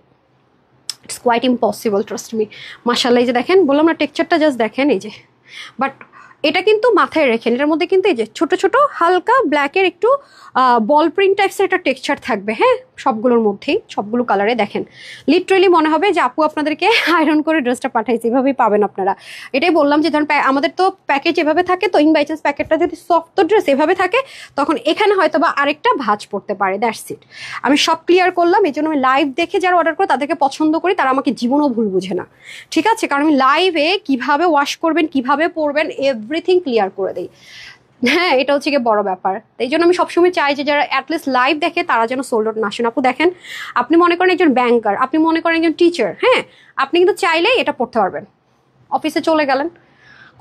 it's quite impossible, trust me. মাশাআল্লাহ, এই যে দেখেন, বললাম না, টেক্সচারটা জাস্ট দেখেন, এই যে। বাট এটা কিন্তু মাথায় রেখেন, এটার মধ্যে কিন্তু এই যে ছোট ছোট হালকা ব্ল্যাকের একটু বল প্রিন্ট টাইপসের একটা টেক্সচার থাকবে। হ্যাঁ, সবগুলোর মধ্যেই, সবগুলো কালারে দেখেন। লিটারেলি মনে হবে যে আপু আপনাদেরকে আয়রন করে ড্রেসটা পাঠাইছে, এভাবেই পাবেন আপনারা। এটাই বললাম যে ধরুন আমাদের তো প্যাকেজ এভাবে থাকে, তো ইন বাই চান্স প্যাকেটটা যদি সফট ড্রেস এভাবে থাকে, তখন এখানে হয়তো বা আরেকটা ভাঁজ পড়তে পারে, দ্যাটস ইট। আমি সব ক্লিয়ার করলাম, এই জন্য আমি লাইভ দেখে যারা অর্ডার করে তাদেরকে পছন্দ করি, তারা আমাকে জীবনও ভুল বুঝে না, ঠিক আছে? কারণ আমি লাইভে কিভাবে ওয়াশ করবেন, কিভাবে পরবেন, এভরিথিং ক্লিয়ার করে দিই। হ্যাঁ, এটা হচ্ছে গিয়ে বড় ব্যাপার। এই জন্য আমি সবসময় চাই যে যারা অ্যাটলিস্ট লাইভ দেখে তারা যেন সোল্ড আউট না আসেন। আপু দেখেন, আপনি মনে করেন একজন ব্যাংকার, আপনি মনে করেন একজন টিচার, হ্যাঁ, আপনি কিন্তু চাইলেই এটা পড়তে পারবেন। অফিসে চলে গেলেন,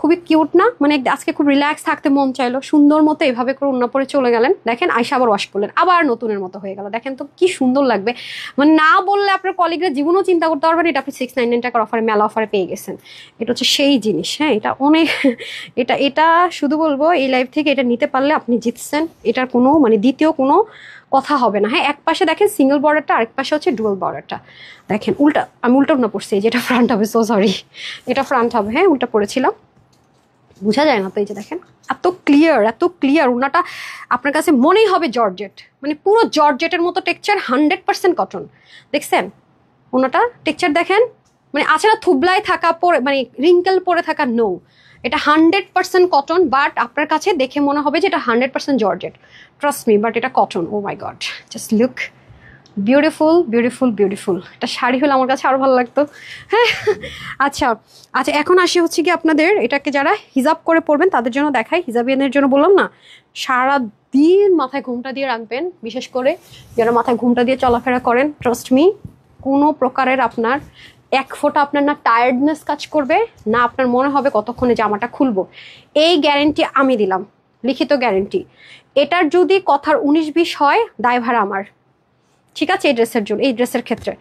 খুবই কিউট না? মানে আজকে খুব রিল্যাক্স থাকতে মন চাইলো, সুন্দর মতো এভাবে করে ওড়না পরে চলে গেলেন, দেখেন আইসা আবার ওয়াশ করলেন, আবার নতুনের মতো হয়ে গেল। দেখেন তো কি সুন্দর লাগবে। মানে না বললে আপনার কলিগরা জীবনও চিন্তা করতে পারবেন এটা আপনি 699 টাকার অফারে, মেলা অফারে পেয়ে গেছেন। এটা হচ্ছে সেই জিনিস। হ্যাঁ, এটা অনেক, এটা শুধু বলবো এই লাইভ থেকে এটা নিতে পারলে আপনি জিতছেন। এটার কোনো মানে দ্বিতীয় কোনো কথা হবে না। হ্যাঁ, এক পাশে দেখেন সিঙ্গেল বর্ডারটা, আরেক পাশে হচ্ছে ডুয়াল বর্ডারটা। দেখেন উল্টা, আমি উল্টা না পড়ছি, যেটা ফ্রন্ট হবে, সো সরি, এটা ফ্রন্ট হবে। হ্যাঁ, উল্টা পড়েছিলাম, বোঝা যায় না তো। এই যে দেখেন, এত ক্লিয়ার, এত ক্লিয়ার। ওনাটা আপনার কাছে মনেই হবে জর্জেট, মানে পুরো জর্জেটের মতো টেক্সচার, 100% কটন। দেখছেন ওনাটা টেক্সচার দেখেন, মানে আছে না থুবলায় থাকা পরে, মানে রিঙ্কেল পরে থাকা, নো, এটা 100% কটন। বাট আপনার কাছে দেখে মনে হবে যে এটা 100% জর্জেট, ট্রাস্ট মি। বাট এটা cotton. Oh my God, just look beautiful, beautiful, beautiful. এটা শাড়ি হলে আমার কাছে আরো ভালো লাগতো। হ্যাঁ, আচ্ছা আচ্ছা, এখন আসি হচ্ছে কি আপনাদের, এটাকে যারা হিজাব করে পড়বেন তাদের জন্য দেখাই। হিজাবিয়ানের জন্য বললাম না, সারা দিন মাথায় ঘুমটা দিয়ে রাখবেন, বিশেষ করে যারা মাথায় ঘুমটা দিয়ে চলাফেরা করেন। ট্রাস্ট মি, কোনো প্রকারের আপনার এক ফোঁটা আপনার না টায়ার্ডনেস কাজ করবে, না আপনার মনে হবে কতক্ষণে জামাটা খুলবো। এই গ্যারেন্টি আমি দিলাম, লিখিত গ্যারেন্টি। এটার যদি কথার 19-20 হয়, দায়ভার আমার, ঠিক আছে? এই ড্রেসের জন্য, এই ড্রেসের ক্ষেত্রে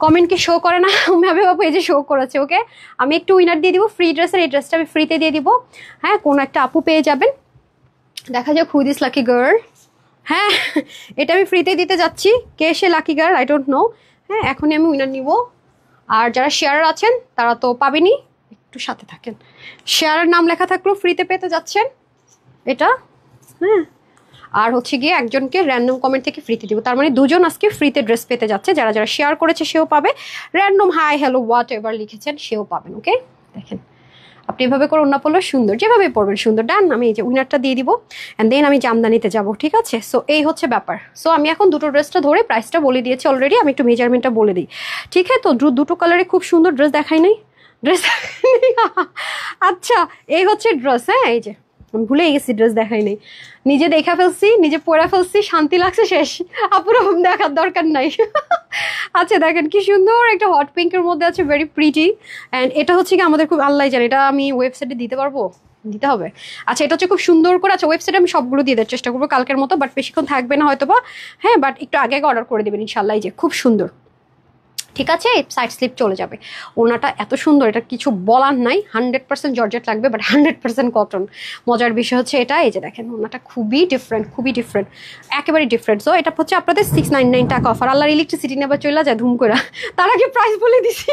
কমেন্ট কি শো করে না? আমি বাবু এই যে শো করেছে, ওকে। আমি একটু উইনার দিয়ে দিব ফ্রি ড্রেসের, এই ড্রেসটা আমি ফ্রিতে দিয়ে দিব। হ্যাঁ, কোনো একটা আপু পেয়ে যাবেন, দেখা যাক হু দিস লাকি গার্ল। হ্যাঁ, এটা আমি ফ্রিতে দিতে যাচ্ছি। কে সে lucky girl I don't know. হ্যাঁ, এখনই আমি উইনার নিব। আর যারা শেয়ারার আছেন তারা তো পাবেনই, একটু সাথে থাকেন। শেয়ারের নাম লেখা থাকলেও ফ্রিতে পেতে যাচ্ছেন এটা। হ্যাঁ, আর হচ্ছে গিয়ে একজনকে র্যান্ডম কমেন্ট থেকে ফ্রিতে দিব, তার মানে দুজন আজকে ফ্রিতে ড্রেস পেতে যাচ্ছে। যারা যারা শেয়ার করেছে সেও পাবে, random hi hello what ever লিখেছেন সেও পাবেন। ওকে, দেখেন আপনি এভাবে করে ওড়না পরলে সুন্দর, যেভাবে পরবেন সুন্দর। ডান, আমি এই যে উইনারটা দিয়ে দিব, অ্যান্ড দেন আমি জামদানিতে যাব, ঠিক আছে? সো এই হচ্ছে ব্যাপার। সো আমি এখন দুটো ড্রেসটা ধরে প্রাইসটা বলে দিয়েছি অলরেডি, আমি একটু মেজারমেন্টটা বলে দিই, ঠিক আছে? তো দুটো কালারে খুব সুন্দর ড্রেস দেখাই নাই, ড্রেস আচ্ছা, এই হচ্ছে ড্রেস। হ্যাঁ, এই যে আমি ভুলে গেছি, ড্রেস দেখাই নেই, নিজে দেখা ফেলছি, নিজে পরে ফেলছি, শান্তি লাগছে, শেষ। আপুরো দেখার দরকার নাই। আচ্ছা, দেখেন কি সুন্দর একটা হট পিঙ্কের মধ্যে আছে, ভেরি প্রিটি। অ্যান্ড এটা হচ্ছে কি আমাদের খুব, আল্লাহ জানে, এটা আমি ওয়েবসাইটে দিতে পারবো, দিতে হবে। আচ্ছা, এটা হচ্ছে খুব সুন্দর করে, আচ্ছা ওয়েবসাইটে আমি সবগুলো দিয়ে দেওয়ার চেষ্টা করবো কালকের মতো, বাট বেশিক্ষণ থাকবে না হয়তো বা। হ্যাঁ, বাট একটু আগে আগে অর্ডার করে দেবেন ইনশাল্লাহ। এই যে খুব সুন্দর, ঠিক আছে, সাইড স্লিপ চলে যাবে। ওনাটা এত সুন্দর, এটা কিছু বলার নাই, 100% জর্জেট লাগবে, বাট 100% কটন। মজার বিষয় হচ্ছে এটা, এই যে দেখেন ওনাটা খুবই ডিফারেন্ট, খুবই ডিফারেন্ট, একেবারে ডিফারেন্ট। সো এটা হচ্ছে আপনাদের 699 টাকা অফার। আল্লাহর ইলেকট্রিসিটি নেবার চলে যায় ধুম করে, তার আগে প্রাইস বলে দিছি।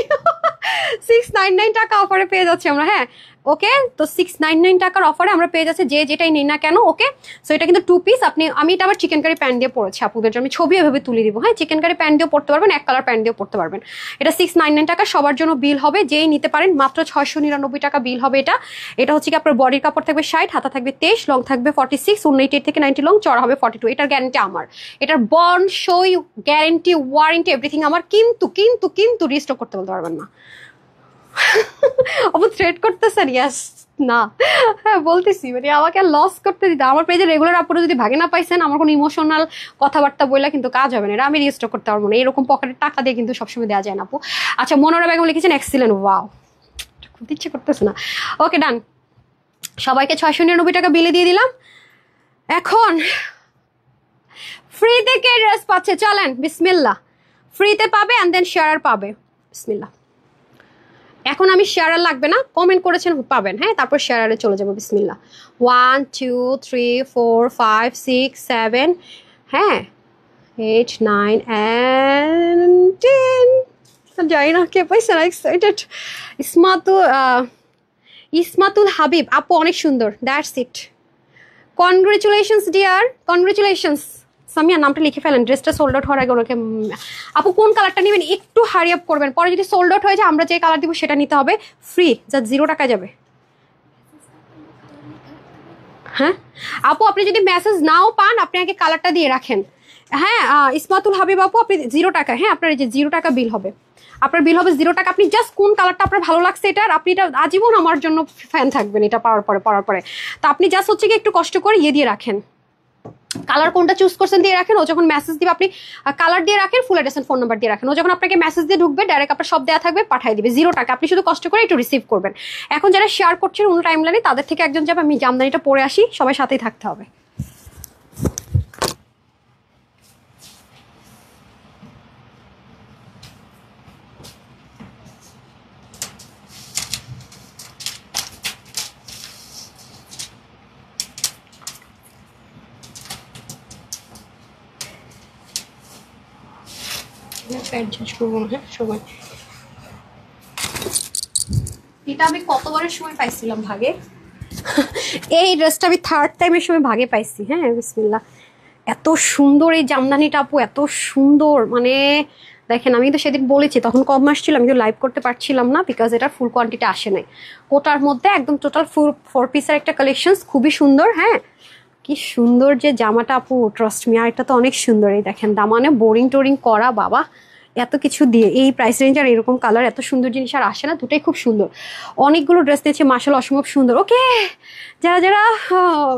699 টাকা অফারে পেয়ে যাচ্ছি আমরা। হ্যাঁ ওকে, তো 699 টাকার অফারে আমরা পেয়ে যাচ্ছি যে যেটাই নিই না কেন। ওকে, সো এটা কিন্তু 2 পিস। আমি এটা আবার চিকেন কারি প্যান্ট দিয়ে পরেছি আপুদের জন্য, আমি ছবি এভাবে তুলে দিব। হ্যাঁ, চিকেন কারি প্যান্ট দিয়েও পড়তে পারবেন, এক কালার প্যান্ট দিয়েও পড়তে পারবেন। এটা 699 টাকা সবার জন্য বিল হবে, যেই নিতে পারেন মাত্র 699 টাকা বিল হবে। এটা হচ্ছে কি আপনার বডির কাপড় থাকবে 60, হাতা থাকবে 23, লং থাকবে 46, 89 থেকে 90 লং, চড়া হবে 42। এটার গ্যারান্টি আমার, এটার বর্ন সই গ্যারান্টি ওয়ারেন্টি এভরিথিং আমার। কিন্তু কিন্তু কিন্তু রিস্টক করতে বলতে পারবেন না। আপু থ্রেড করতেছেন? ইয়াস না, হ্যাঁ বলতেছি, মানে আমাকে লস করতে দিতে। আমার পেজে রেগুলার আপুরা যদি ভাগে না পাইছেন, আমার কোনো ইমোশনাল কথাবার্তা বললে কিন্তু কাজ হবে না, এটা আমি রিস্টক করতে পারবো না। এরকম পকেটের টাকা দিয়ে কিন্তু সবসময় দেওয়া যায় না আপু। আচ্ছা, মনোরা বেগম লিখেছেন এক্সিলেন্ট, ওয়াও, খুব ইচ্ছে করতেছে না। ওকে ডান, সবাইকে 699 টাকা বিলে দিয়ে দিলাম। এখন ফ্রিতে কে ড্রেস পাচ্ছে চলেন, বিসমিল্লাহ। ফ্রিতে পাবে অ্যান্ড দেন শেয়ার পাবে, বিসমিল্লাহ। এখন আমি শেয়ার লাগবে না, কমেন্ট করেছেন পাবেন। হ্যাঁ, তারপর শেয়ারে চলে যাবো, বিসমিল্লাহ। 1 2 3 4 5 6 7, হ্যাঁ 8 9 and 10। জানি না কে পাইছে না, এক্সাইটেড। ইসমাতুল হাবিব আপু অনেক সুন্দর, that's it. Congratulations dear, congratulations. Samia নামটা লিখে ফেলেন, ড্রেসটা সোল্ড আউট হওয়ার আগে ওনাকে। আপু কোন কালারটা নেবেন একটু হারি আপ করবেন, পরে যদি সোল্ড আউট হয়ে যায় আমরা যে কালার দিব সেটা নিতে হবে, ফ্রি, যা 0 টাকা যাবে। হ্যাঁ আপু, আপনি যদি মেসেজ নাও পান আপনি আগে কালারটা দিয়ে রাখেন। হ্যাঁ ইসমাতুল হাবিব আপু, আপনি 0 টাকা, হ্যাঁ আপনার এই যে 0 টাকা বিল হবে, আপনার বিল হবে 0 টাকা। আপনি জাস্ট কোন কালারটা আপনার ভালো লাগছে এটার, আপনি এটা আজীবন আমার জন্য ফ্যান থাকবেন এটা পরার পরে। তো আপনি জাস্ট হচ্ছে কি একটু কষ্ট করে ইয়ে দিয়ে রাখেন, কালার কোনটা চুজ করছেন দিয়ে রাখেন। ও যখন মেসেজ দিবে আপনি কালার দিয়ে রাখেন, ফুল অ্যাড্রেস ফোন নাম্বার দিয়ে রাখেন। ও যখন আপনাকে মেসেজ দিয়ে ঢুকবে ডাইরেক্ট আপনার সব দেওয়া থাকবে, পাঠিয়ে দিবে 0 টাকা। আপনি শুধু কষ্ট করে একটু রিসিভ করবেন। এখন যারা শেয়ার করছেন অন্য টাইম লাইনে তাদের থেকে একজন যাবে, আমি জামদানিটা পরে আসি, সবাই সাথেই থাকতে হবে। প্যান্ট চেঞ্জ করবো না, হ্যাঁ সময়। এটা আমি কতবারের সময় পাইছিলাম ভাগে, এই ড্রেসটা আমি 3rd টাইমের সময় ভাগে পাইছি। হ্যাঁ বিসমিল্লাহ, এত সুন্দর এই জামদানিটা আপু, এত সুন্দর। মানে দেখেন, আমি তো সেদিন বলেছি তখন কম মাস ছিল, আমি তো লাইভ করতে পারছিলাম না বিকজ এটা ফুল কোয়ান্টিটি আসে নাই। কোটার মধ্যে একদম টোটাল 4 পিসের একটা কালেকশন, খুবই সুন্দর। হ্যাঁ কি সুন্দর যে জামাটা আপু, ট্রাস্ট মি। আর এটা তো অনেক সুন্দর, এই দেখেন দামানে বোরিং টোরিং করা, বাবা এত কিছু দিয়ে এই প্রাইস রেঞ্জ আর এরকম কালার এত সুন্দর জিনিস আর আসে না, দুটাই খুব সুন্দর। অনেকগুলো ড্রেস দিয়েছে মাশাআল্লাহ, অসম্ভব সুন্দর। ওকে, যারা যারা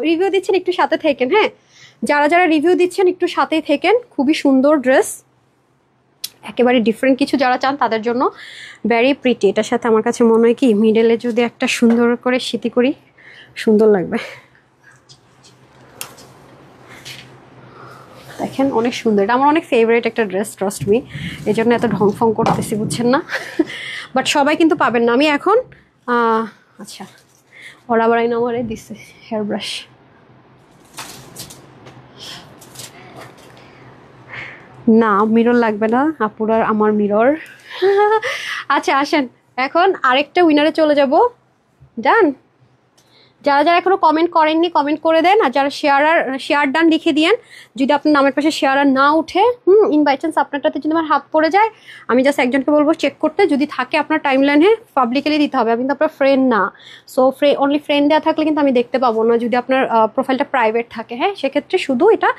রিভিউ দিচ্ছেন একটু সাথে থাকেন। হ্যাঁ, যারা যারা রিভিউ দিচ্ছেন একটু সাথেই থাকেন, খুবই সুন্দর ড্রেস, একেবারে ডিফারেন্ট কিছু যারা চান তাদের জন্য ভেরি প্রিটি। এটার সাথে আমার কাছে মনে হয় কি মিডলে যদি একটা সুন্দর করে সিটি করি সুন্দর লাগবে। দেখেন অনেক সুন্দর, এটা আমার অনেক ফেভারিট একটা ড্রেস, ট্রাস্ট মি। এই জন্য এত ঢং ফং করতেছি, বুঝছেন না? বাট সবাই কিন্তু পাবেন না। আমি এখন আচ্ছা, ওরা বাড়াই না আমারে দিছে হেয়ার ব্রাশ। না মিরর লাগবে না আপুরার, আমার মিরর। আচ্ছা আসেন এখন আরেকটা উইনারে চলে যাব। ডান, যারা যারা এখনো কমেন্ট করেননি কমেন্ট করে দেন, আর যারা শেয়ার ডান লিখে দিয়েন। যদি আপনার নামের পাশে শেয়ার আর না উঠে, ইন বাই চান্স আপনারটাতে যদি আমার হাত পড়ে যায়, আমি জাস্ট একজনকে বলবো চেক করতে, যদি থাকে আপনার টাইম লাইনে পাবলিকলি দিতে হবে। আমি কিন্তু আপনার ফ্রেন্ড না, সো অনলি ফ্রেন্ড দেওয়া থাকলে কিন্তু আমি দেখতে পাবো না। যদি আপনার প্রোফাইলটা প্রাইভেট থাকে, হ্যাঁ সেক্ষেত্রে শুধু এটা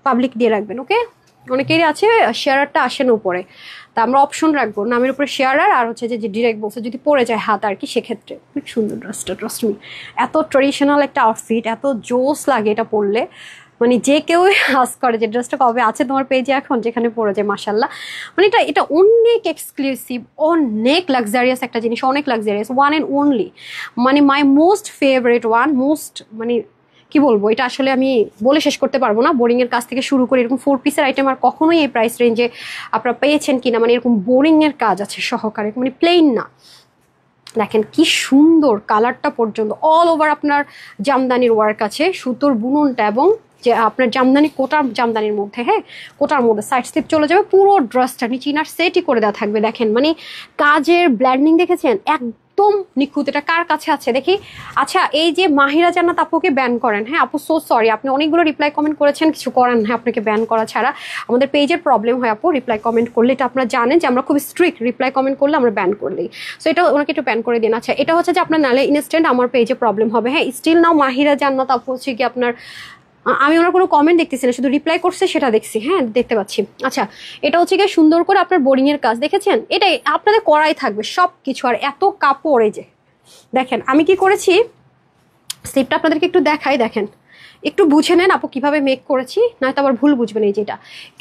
পাবলিক দিয়ে রাখবেন। ওকে, অনেকেরই আছে শেয়ারটা আসে না উপরে, তা আমরা অপশন রাখবো নামের উপরে শেয়ারার, আর হচ্ছে যে ডিরেক্ট বলছে যদি পড়ে যায় হাত আর কি, সেক্ষেত্রে। খুব সুন্দর ড্রেসটা, ট্রাস্ট মি। এত ট্রেডিশনাল একটা আউটফিট, এত জোস লাগে এটা পরলে, মানে যে কেউ আস করে যে ড্রেসটা কবে আছে তোমার পেজে এখন, যেখানে পড়ে যায় মাশাল্লাহ। মানে এটা অনেক এক্সক্লুসিভ, অনেক লাক্সারিয়াস একটা জিনিস, অনেক লাক্সারিয়াস, ওয়ান অ্যান্ড অনলি, মানে my most favourite one, most মানে কি বলবো, এটা আসলে আমি বলে শেষ করতে পারবো না। বোরিং এর কাজ থেকে শুরু করে এরকম 4 পিসের আইটেম আর কখনোই এই প্রাইস রেঞ্জে আপনারা পেয়েছেন কিনা, মানে এরকম বোরিং এর কাজ আছে সহকারে, মানে প্লেন না। দেখেন কি সুন্দর কালারটা পর্যন্ত, অল ওভার আপনার জামদানির ওয়ার্ক আছে, সুতোর বুননটা এবং যে আপনার জামদানি কোটার জামদানির মধ্যে, হ্যাঁ কোটার মধ্যে সাইড স্লিপ চলে যাবে, পুরো ড্রেসটা নিচে ইনার সেটই করে দেওয়া থাকবে। দেখেন মানে কাজের ব্ল্যান্ডিং দেখেছেন, একদম নিখুঁত। এটা কার কাছে আছে দেখি। আচ্ছা এই যে মাহিরা জান্নাত আপুকে ব্যান করেন, হ্যাঁ আপু সো সরি, আপনি অনেকগুলো রিপ্লাই কমেন্ট করেছেন, কিছু করেন না, আপনাকে ব্যান করা ছাড়া আমাদের পেজের প্রবলেম হয় আপু, রিপ্লাই কমেন্ট করলে। এটা আপনারা জানেন যে আমরা খুব স্ট্রিক্ট, রিপ্লাই কমেন্ট করলে আমরা ব্যান করে দিই। সো এটা ওনাকে একটু ব্যান করে দিন। আচ্ছা এটা হচ্ছে যে আপনার নালে ইনস্ট্যান্ট আমার পেজে প্রবলেম হবে, হ্যাঁ স্টিল নাও মাহিরা জান্নাত আপু হচ্ছে কি আপনার, আমি ওনার কোনো কমেন্ট দেখতেছি না, শুধু রিপ্লাই করছে সেটা দেখছি, হ্যাঁ দেখতে পাচ্ছি। আচ্ছা এটা হচ্ছে গিয়ে সুন্দর করে আপনার বোরিং এর কাজ দেখেছেন, এটাই আপনাদের করাই থাকবে সব কিছু। আর এত কাপড়, এই যে দেখেন আমি কি করেছি, স্লিপটা আপনাদেরকে একটু দেখাই, দেখেন একটু বুঝে নেন আপু কিভাবে মেক করেছি, নয়তো আবার ভুল বুঝবেন। এই যেটা,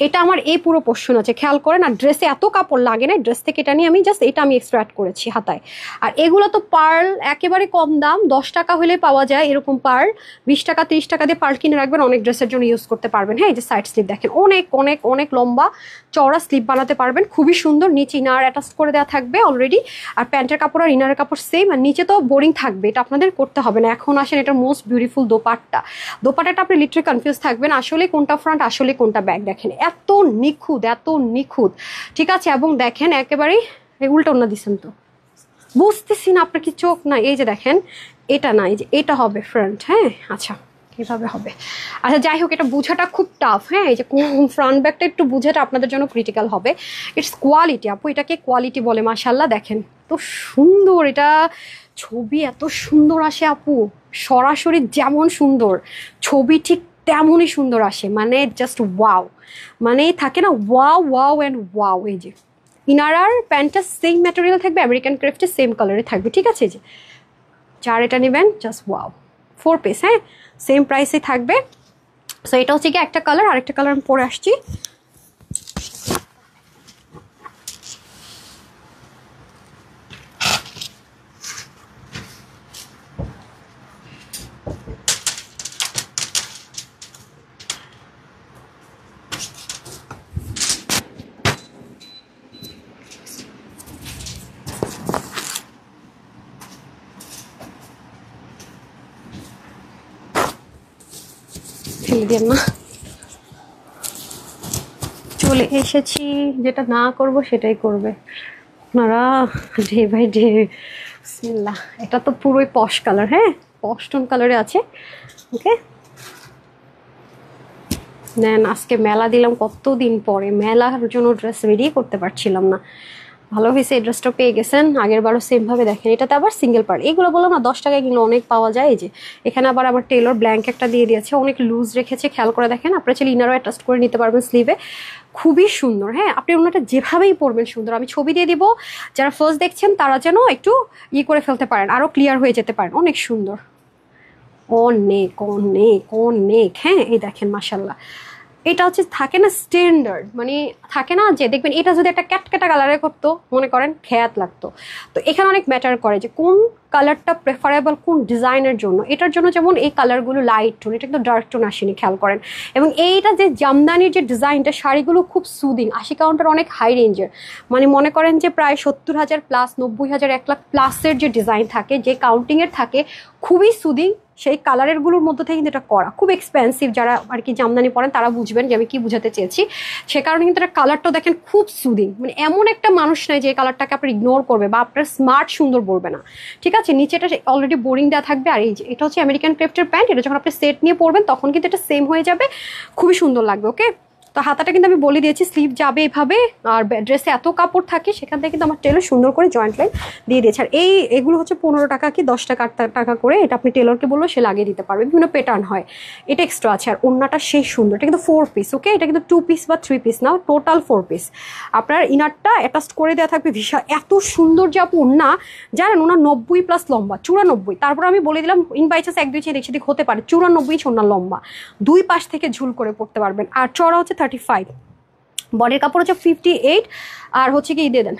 এটা আমার এই পুরো পোর্শন আছে, খেয়াল করেন। আর ড্রেসে এত কাপড় লাগে না, ড্রেস থেকে এটা নিয়ে আমি জাস্ট এটা আমি এক্সট্রাক্ট করেছি হাতায়। আর এগুলো তো পার্ল একেবারে কম দাম, 10 টাকা হলে পাওয়া যায় এরকম পার্ল, 20 টাকা 30 টাকা দিয়ে পার্ল কিনে রাখবেন, অনেক ড্রেসের জন্য ইউজ করতে পারবেন। হ্যাঁ এই যে সাইড স্লিপ দেখেন, অনেক অনেক অনেক লম্বা চওড়া স্লিপ বানাতে পারবেন, খুবই সুন্দর। নিচে ইনার অ্যাটাচ করে দেওয়া থাকবে অলরেডি, আর প্যান্টের কাপড় আর ইনারের কাপড় সেম, আর নিচে তো বোরিং থাকবে, এটা আপনাদের করতে হবে না। এখন আসেন এটা মোস্ট বিউটিফুল দোপাট্টা, দোপাট্টাটা আপনি লিটারালি কনফিউজ থাকবেন আসলে কোনটা ফ্রন্ট আসলে কোনটা ব্যাক। দেখেন এত নিখুঁত, এত নিখুঁত, ঠিক আছে। এবং দেখেন একেবারেই উল্টো না দিচ্ছেন তো, বুঝতেছি না আপনার কি চোখ না, এই যে দেখেন এটা না, এই যে এটা হবে ফ্রন্ট, হ্যাঁ আচ্ছা কিভাবে হবে, আচ্ছা যাই হোক এটা বোঝাটা খুব টাফ, হ্যাঁ এই যে ফ্রন্ট ব্যাকটা একটু বোঝাটা আপনাদের জন্য ক্রিটিক্যাল হবে। ইটস কোয়ালিটি আপু, এটাকে কোয়ালিটি বলে। মাশাআল্লাহ দেখেন তো সুন্দর, এটা ছবি এত সুন্দর আসে আপু, সরাসরি যেমন সুন্দর ছবি ঠিক তেমনই সুন্দর আসে, মানে জাস্ট ওয়াও, মানে থাকে না ওয়াও ওয়াও অ্যান্ড ওয়াও। এই যে ইনার আর প্যান্টটা সেম ম্যাটেরিয়াল থাকবে, আমেরিকান ক্রাফটের সেম কালারে থাকবে, ঠিক আছে। যে যার এটা নেবেন জাস্ট ওয়াও, 4 পিস, হ্যাঁ সেম প্রাইসে থাকবে। সো এটা হচ্ছে কি একটা কালার, আরেকটা কালার আমি পরে আসছি। ফেলে দিয়ে না, চলে এসেছি, যেটা না করব সেটাই করবে আপনারা ডে বাই ডে। বিসমিল্লাহ, এটা তো পুরোই পশ কালার, হ্যাঁ পশ টোন কালারে আছে। ওকে নেন, আজকে মেলা দিলাম কতদিন পরে, মেলার জন্য ড্রেস রেডি করতে পারছিলাম না, ভালো হয়েছে এই ড্রেসটা পেয়ে গেছেন। আগের বারও সেমভাবে দেখেন, এটাতে আবার সিঙ্গেল পার্ট, এগুলো বললাম না 10 টাকায় কিনলে অনেক পাওয়া যায়। এই যে এখানে আবার আমার টেলর ব্ল্যাঙ্ক একটা দিয়ে দিয়েছে, অনেক লুজ রেখেছে, খেয়াল করে দেখেন। আপনারা চাইলে ইনারও অ্যাটাচ করে নিতে পারবেন স্লিভে, খুবই সুন্দর। হ্যাঁ আপনি ওনাটা যেভাবেই পরবেন সুন্দর, আমি ছবি দিয়ে দিব, যারা ফার্স্ট দেখছেন তারা যেন একটু করে ফেলতে পারেন, আরও ক্লিয়ার হয়ে যেতে পারেন, অনেক সুন্দর, অনেক অনেক অনেক। হ্যাঁ এই দেখেন মাশাল্লাহ, এটা হচ্ছে থাকে না স্ট্যান্ডার্ড, মানে থাকে না যে দেখবেন এটা যদি একটা ক্যাটকেটা কালারে করতো মনে করেন খ্যাত লাগতো। তো এখানে অনেক ম্যাটার করে যে কোন কালারটা প্রেফারেবল কোন ডিজাইনের জন্য। এটার জন্য যেমন এই কালারগুলো লাইট টোন, এটা কিন্তু ডার্ক টোন আসেনি, খেয়াল করেন। এবং এইটা যে জামদানির যে ডিজাইনটা, শাড়িগুলো খুব সুদিং, 80 কাউন্টার অনেক হাই রেঞ্জের, মানে মনে করেন যে প্রায় 70,000 প্লাস, 90,000, 1 লাখ প্লাসের যে ডিজাইন থাকে, যে কাউন্টিংয়ের থাকে, খুবই সুদিং। সেই কালারেরগুলোর মধ্যে থেকে কিন্তু এটা করা খুব এক্সপেন্সিভ, যারা আর কি জামদানি পরেন তারা বুঝবেন যে আমি কি বুঝাতে চেয়েছি। সে কারণে কিন্তু এটা কালারটাও দেখেন খুব সুদিং, মানে এমন একটা মানুষ নাই যে এই কালারটাকে আপনার ইগনোর করবে বা আপনার স্মার্ট সুন্দর বলবে না, ঠিক আছে। নিচেটা অলরেডি বোরিং দেওয়া থাকবে। আর এই যে এটা হচ্ছে আমেরিকান ক্রাফটের প্যান্ট, এটা যখন আপনি সেট নিয়ে পরবেন তখন কিন্তু এটা সেম হয়ে যাবে, খুবই সুন্দর লাগবে। ওকে তো হাতাটা কিন্তু আমি বলে দিয়েছি, স্লিভ যাবে এভাবে, আর ড্রেসে এত কাপড় থাকে সেখান থেকে কিন্তু আমার টেলর সুন্দর করে জয়েন্ট লাইন দিয়ে দিয়েছে। আর এগুলো হচ্ছে 15 টাকা কি 10 টাকা 8 টাকা করে, এটা আপনি টেলরকে বললেও সে লাগিয়ে দিতে পারবে, বিভিন্ন প্যাটার্ন হয়, এটা এক্সট্রা আছে। আর ওড়নাটা সেই সুন্দর, এটা কিন্তু 4 পিস, ওকে এটা কিন্তু 2 পিস বা 3 পিস না, টোটাল 4 পিস। আপনার ইনারটা অ্যাটাচ করে দেওয়া থাকবে, বিশাল এত সুন্দর যে আপু ওড়না, জানেন ওনার 90 প্লাস লম্বা, 94। তারপর আমি বলে দিলাম ইন বাই চান্স 1-2 ইঞ্চি সেদিক হতে পারে, 94 ইঞ্চ ওনার লম্বা, 2 পাশ থেকে ঝুল করে পড়তে পারবেন। আর চড়া হচ্ছে 35, বডির কাপড় হচ্ছে 58, আর হচ্ছে কি দিয়ে দেন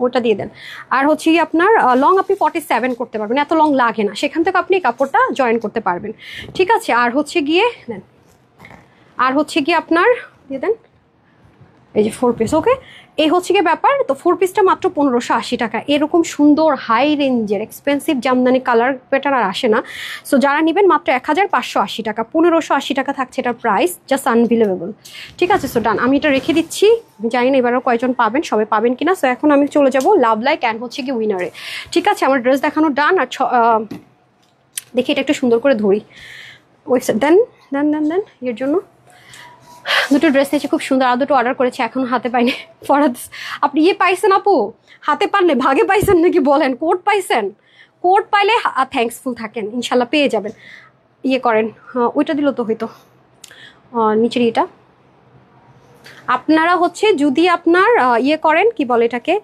ওটা দিয়ে দেন। আর হচ্ছে কি আপনার লং আপনি 47 করতে পারবেন, এত লং লাগে না, সেখান থেকে আপনি কাপড়টা জয়েন করতে পারবেন। ঠিক আছে, আর হচ্ছে গিয়ে দেন, আর হচ্ছে গিয়ে আপনার দিয়ে দেন এই যে 4 পিস। ওকে, এই হচ্ছে গিয়ে ব্যাপার। তো 4 পিসটা মাত্র 1580 টাকা। এরকম সুন্দর হাই রেঞ্জের এক্সপেন্সিভ জামদানি কালার প্যাটার্ন আর আসে না। সো যারা নেবেন মাত্র 1580 টাকা, 1580 টাকা থাকছে এটার প্রাইস, জাস্ট আনবিলিভেবল। ঠিক আছে, সো ডান, আমি এটা রেখে দিচ্ছি। আমি জানি না এবারও কয়জন পাবেন, সবাই পাবেন কিনা। সো এখন আমি চলে যাবো লাভ লাইক অ্যান্ড হচ্ছে কি উইনারে। ঠিক আছে, আমার ড্রেস দেখানো ডান। আর দেখি এটা একটু সুন্দর করে ধরি। ওয়েবসাইট দেন দেন দেন দেন এর জন্য দুটো ড্রেস নিয়েছি খুব সুন্দর, আর দুটো অর্ডার করেছি, এখনো হাতে পাইনি। ফরাদ আপনি পাইছেন আপু? হাতে পারলে ভাগে পাইছেন নাকি বলেন? কোড পাইছেন? কোড পাইলে থ্যাঙ্কসফুল থাকেন, ইনশাল্লাহ পেয়ে যাবেন। করেন, ওইটা দিল তো হয়তো নিচের এটা। আপনারা হচ্ছে যদি আপনার করেন কি বলে এটাকে,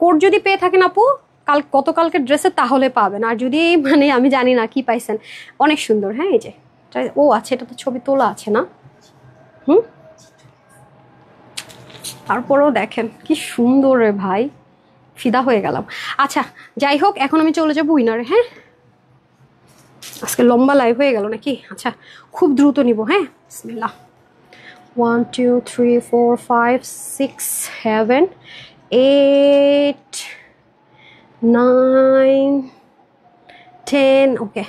কোড যদি পেয়ে থাকেন আপু গতকালকের ড্রেসে, তাহলে পাবেন। আর যদি মানে আমি জানি না কি পাইছেন, অনেক সুন্দর। হ্যাঁ, এই যে ও আচ্ছা, এটা তো ছবি তোলা আছে না? তারপরেও দেখেন কি সুন্দর রে ভাই, ফিদা হয়ে গেলাম। আচ্ছা যাই হোক, এখন আমি চলে যাবো উইনারে। হ্যাঁ, আজকে লম্বা লাইভ হয়ে গেল নাকি? আচ্ছা, খুব দ্রুত নিব। হ্যাঁ, বিসমিল্লাহ। 1 2 3 4 5 6 7 8 9 10। ওকে,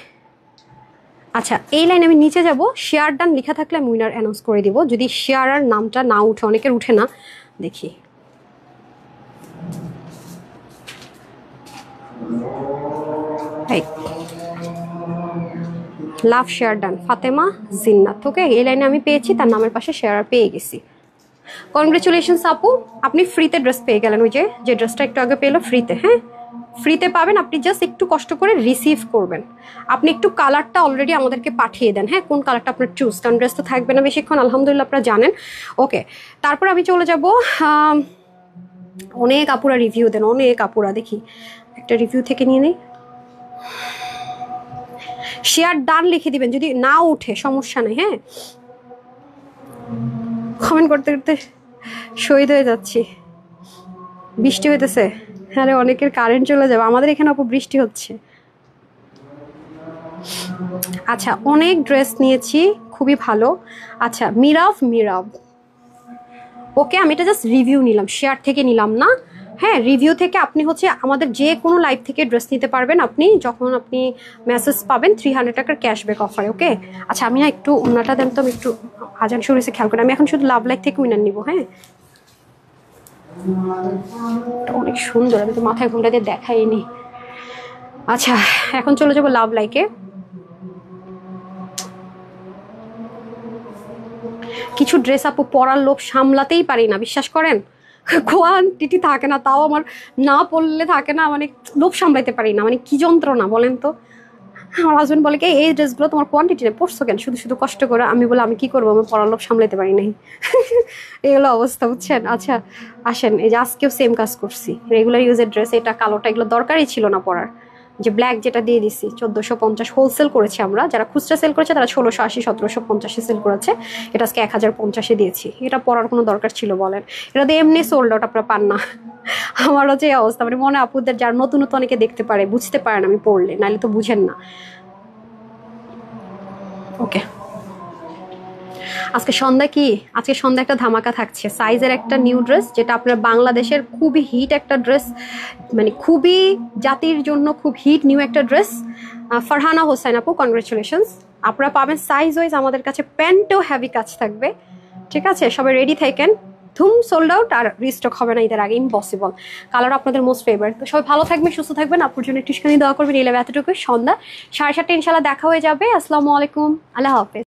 আচ্ছা এই লাইন আমি নিচে যাব, শেয়ার ডান লেখা থাকলে আমি উইনার অ্যানাউন্স করে দিব। যদি শেয়ার আর নামটা না উঠে, অনেকের উঠে না, দেখি। লাভ শেয়ার ডান ফাতেমা জিন্নাত। ওকে, এই লাইনে আমি পেয়েছি, তার নামের পাশে শেয়ার পেয়ে গেছি। কনগ্রেচুলেশনস আপু, আপনি ফ্রিতে ড্রেস পেয়ে গেলেন। ওই যে ড্রেসটা একটু আগে পেলো ফ্রিতে। হ্যাঁ, ফ্রিতে পাবেন, আপনি জাস্ট একটু কষ্ট করে রিসিভ করবেন। আপনি একটু কালারটা অলরেডি আমাদেরকে পাঠিয়ে দেন। হ্যাঁ, কোন কালারটা আপনার চুজ, কারণ ড্রেস তো থাকবে না বেশিক্ষণ, আলহামদুলিল্লাহ আপনারা জানেন। ওকে, তারপর আমি চলে যাব। অনেক আপুরা রিভিউ দেন, অনেক আপুরা। দেখি একটা রিভিউ থেকে নিয়ে নেই। শেয়ার ডান লিখে দিবেন, যদি না উঠে সমস্যা নেই। হ্যাঁ, কমেন্ট করতে করতে শহীদ হয়ে যাচ্ছি। বৃষ্টি হইতেছে। হ্যাঁ রে, অনেকের কারেন্ট চলে যাবে। আমাদের এখানে অপ বৃষ্টি হচ্ছে। আচ্ছা, অনেক ড্রেস নিয়েছি, খুবই ভালো। আচ্ছা, মিরাব। ওকে, আমি এটা জাস্ট রিভিউ নিলাম, শেয়ার থেকে নিলাম না। হ্যাঁ, রিভিউ থেকে আপনি হচ্ছে আমাদের যে কোনো লাইভ থেকে ড্রেস নিতে পারবেন আপনি, যখন আপনি মেসেজ পাবেন 300 টাকার ক্যাশব্যাক অফারে। ওকে, আচ্ছা আমি না একটু ওনাটা দেন তো, আমি একটু আজান শুরু হয়েছে খেয়াল করি। আমি এখন শুধু লাভ লাইক থেকে উইনার নিব। হ্যাঁ, অনেক সুন্দর, আমি তো মাথায় ঘুমটা দিয়ে দেখাইনি। আচ্ছা, এখন চলে যাবো লাভ লাইকে। কিছু ড্রেস আপু পরার লোভ সামলাতেই পারি না, বিশ্বাস করেন। কোয়ান্টিটি থাকে না, তাও আমার না পড়লে থাকে না, মানে লোভ সামলাইতে পারি না, মানে কি যন্ত্রণা বলেন তো। আমার হাজবেন্ড বলে কি, এই ড্রেসগুলো তোমার কোয়ান্টিটি নেই, পড়ছো কেন শুধু শুধু কষ্ট করে? আমি বলে আমি কি করবো, আমি পরার লোভ সামলাইতে পারি নাই। এগুলো অবস্থা, বুঝছেন। আচ্ছা আসেন, এই যে আজকেও সেম কাজ করছি, রেগুলার ইউজের ড্রেস, এটা কালোটা, এগুলো দরকারই ছিল না পরার। যে ব্ল্যাক যেটা দিয়ে দিছি 1450 হোলসেল করেছি আমরা, যারা খুচরা সেল করেছে তারা 1680 1750 সেল করেছে, এটা আজকে 1050 দিয়েছি। এটা পরার কোনো দরকার ছিল বলেন? এটা দিয়ে এমনি সোল্ড আউট, আপনারা পান না। আমারও যে অবস্থা, মানে মনে আপুদের যার নতুন নতুন অনেকে দেখতে পারে, বুঝতে পারেন আমি পড়লে, নাহলে তো বুঝেন না। ওকে, আজকে সন্ধ্যা একটা ধামাকা থাকছে। সাইজের একটা নিউ ড্রেস, যেটা আপনার বাংলাদেশের খুবই হিট একটা ড্রেস, মানে খুবই জাতির জন্য খুব হিট নিউ একটা ড্রেস। ফারহানা হোসেন আপু, কনগ্রেচুলেশনস। আপনারা পাবেন সাইজ ওয়াইজ আমাদের কাছে, প্যান্টেও হেভি কাজ থাকবে। ঠিক আছে, সবাই রেডি থাকেন। ধুম সোল্ড আউট, আর রিস্টক হবে না ঈদের আগে, ইম্পসিবল। কালার আপনাদের মোস্ট ফেভারিট। তো সবাই ভালো থাকবেন, সুস্থ থাকবেন। আপুর জন্য একটুখানি দোয়া করবেন। এলাম এতটুকু, সন্ধ্যা 7:30 ইনশাল্লাহ দেখা হয়ে যাবে। আসসালামু আলাইকুম, আল্লাহ হাফেজ।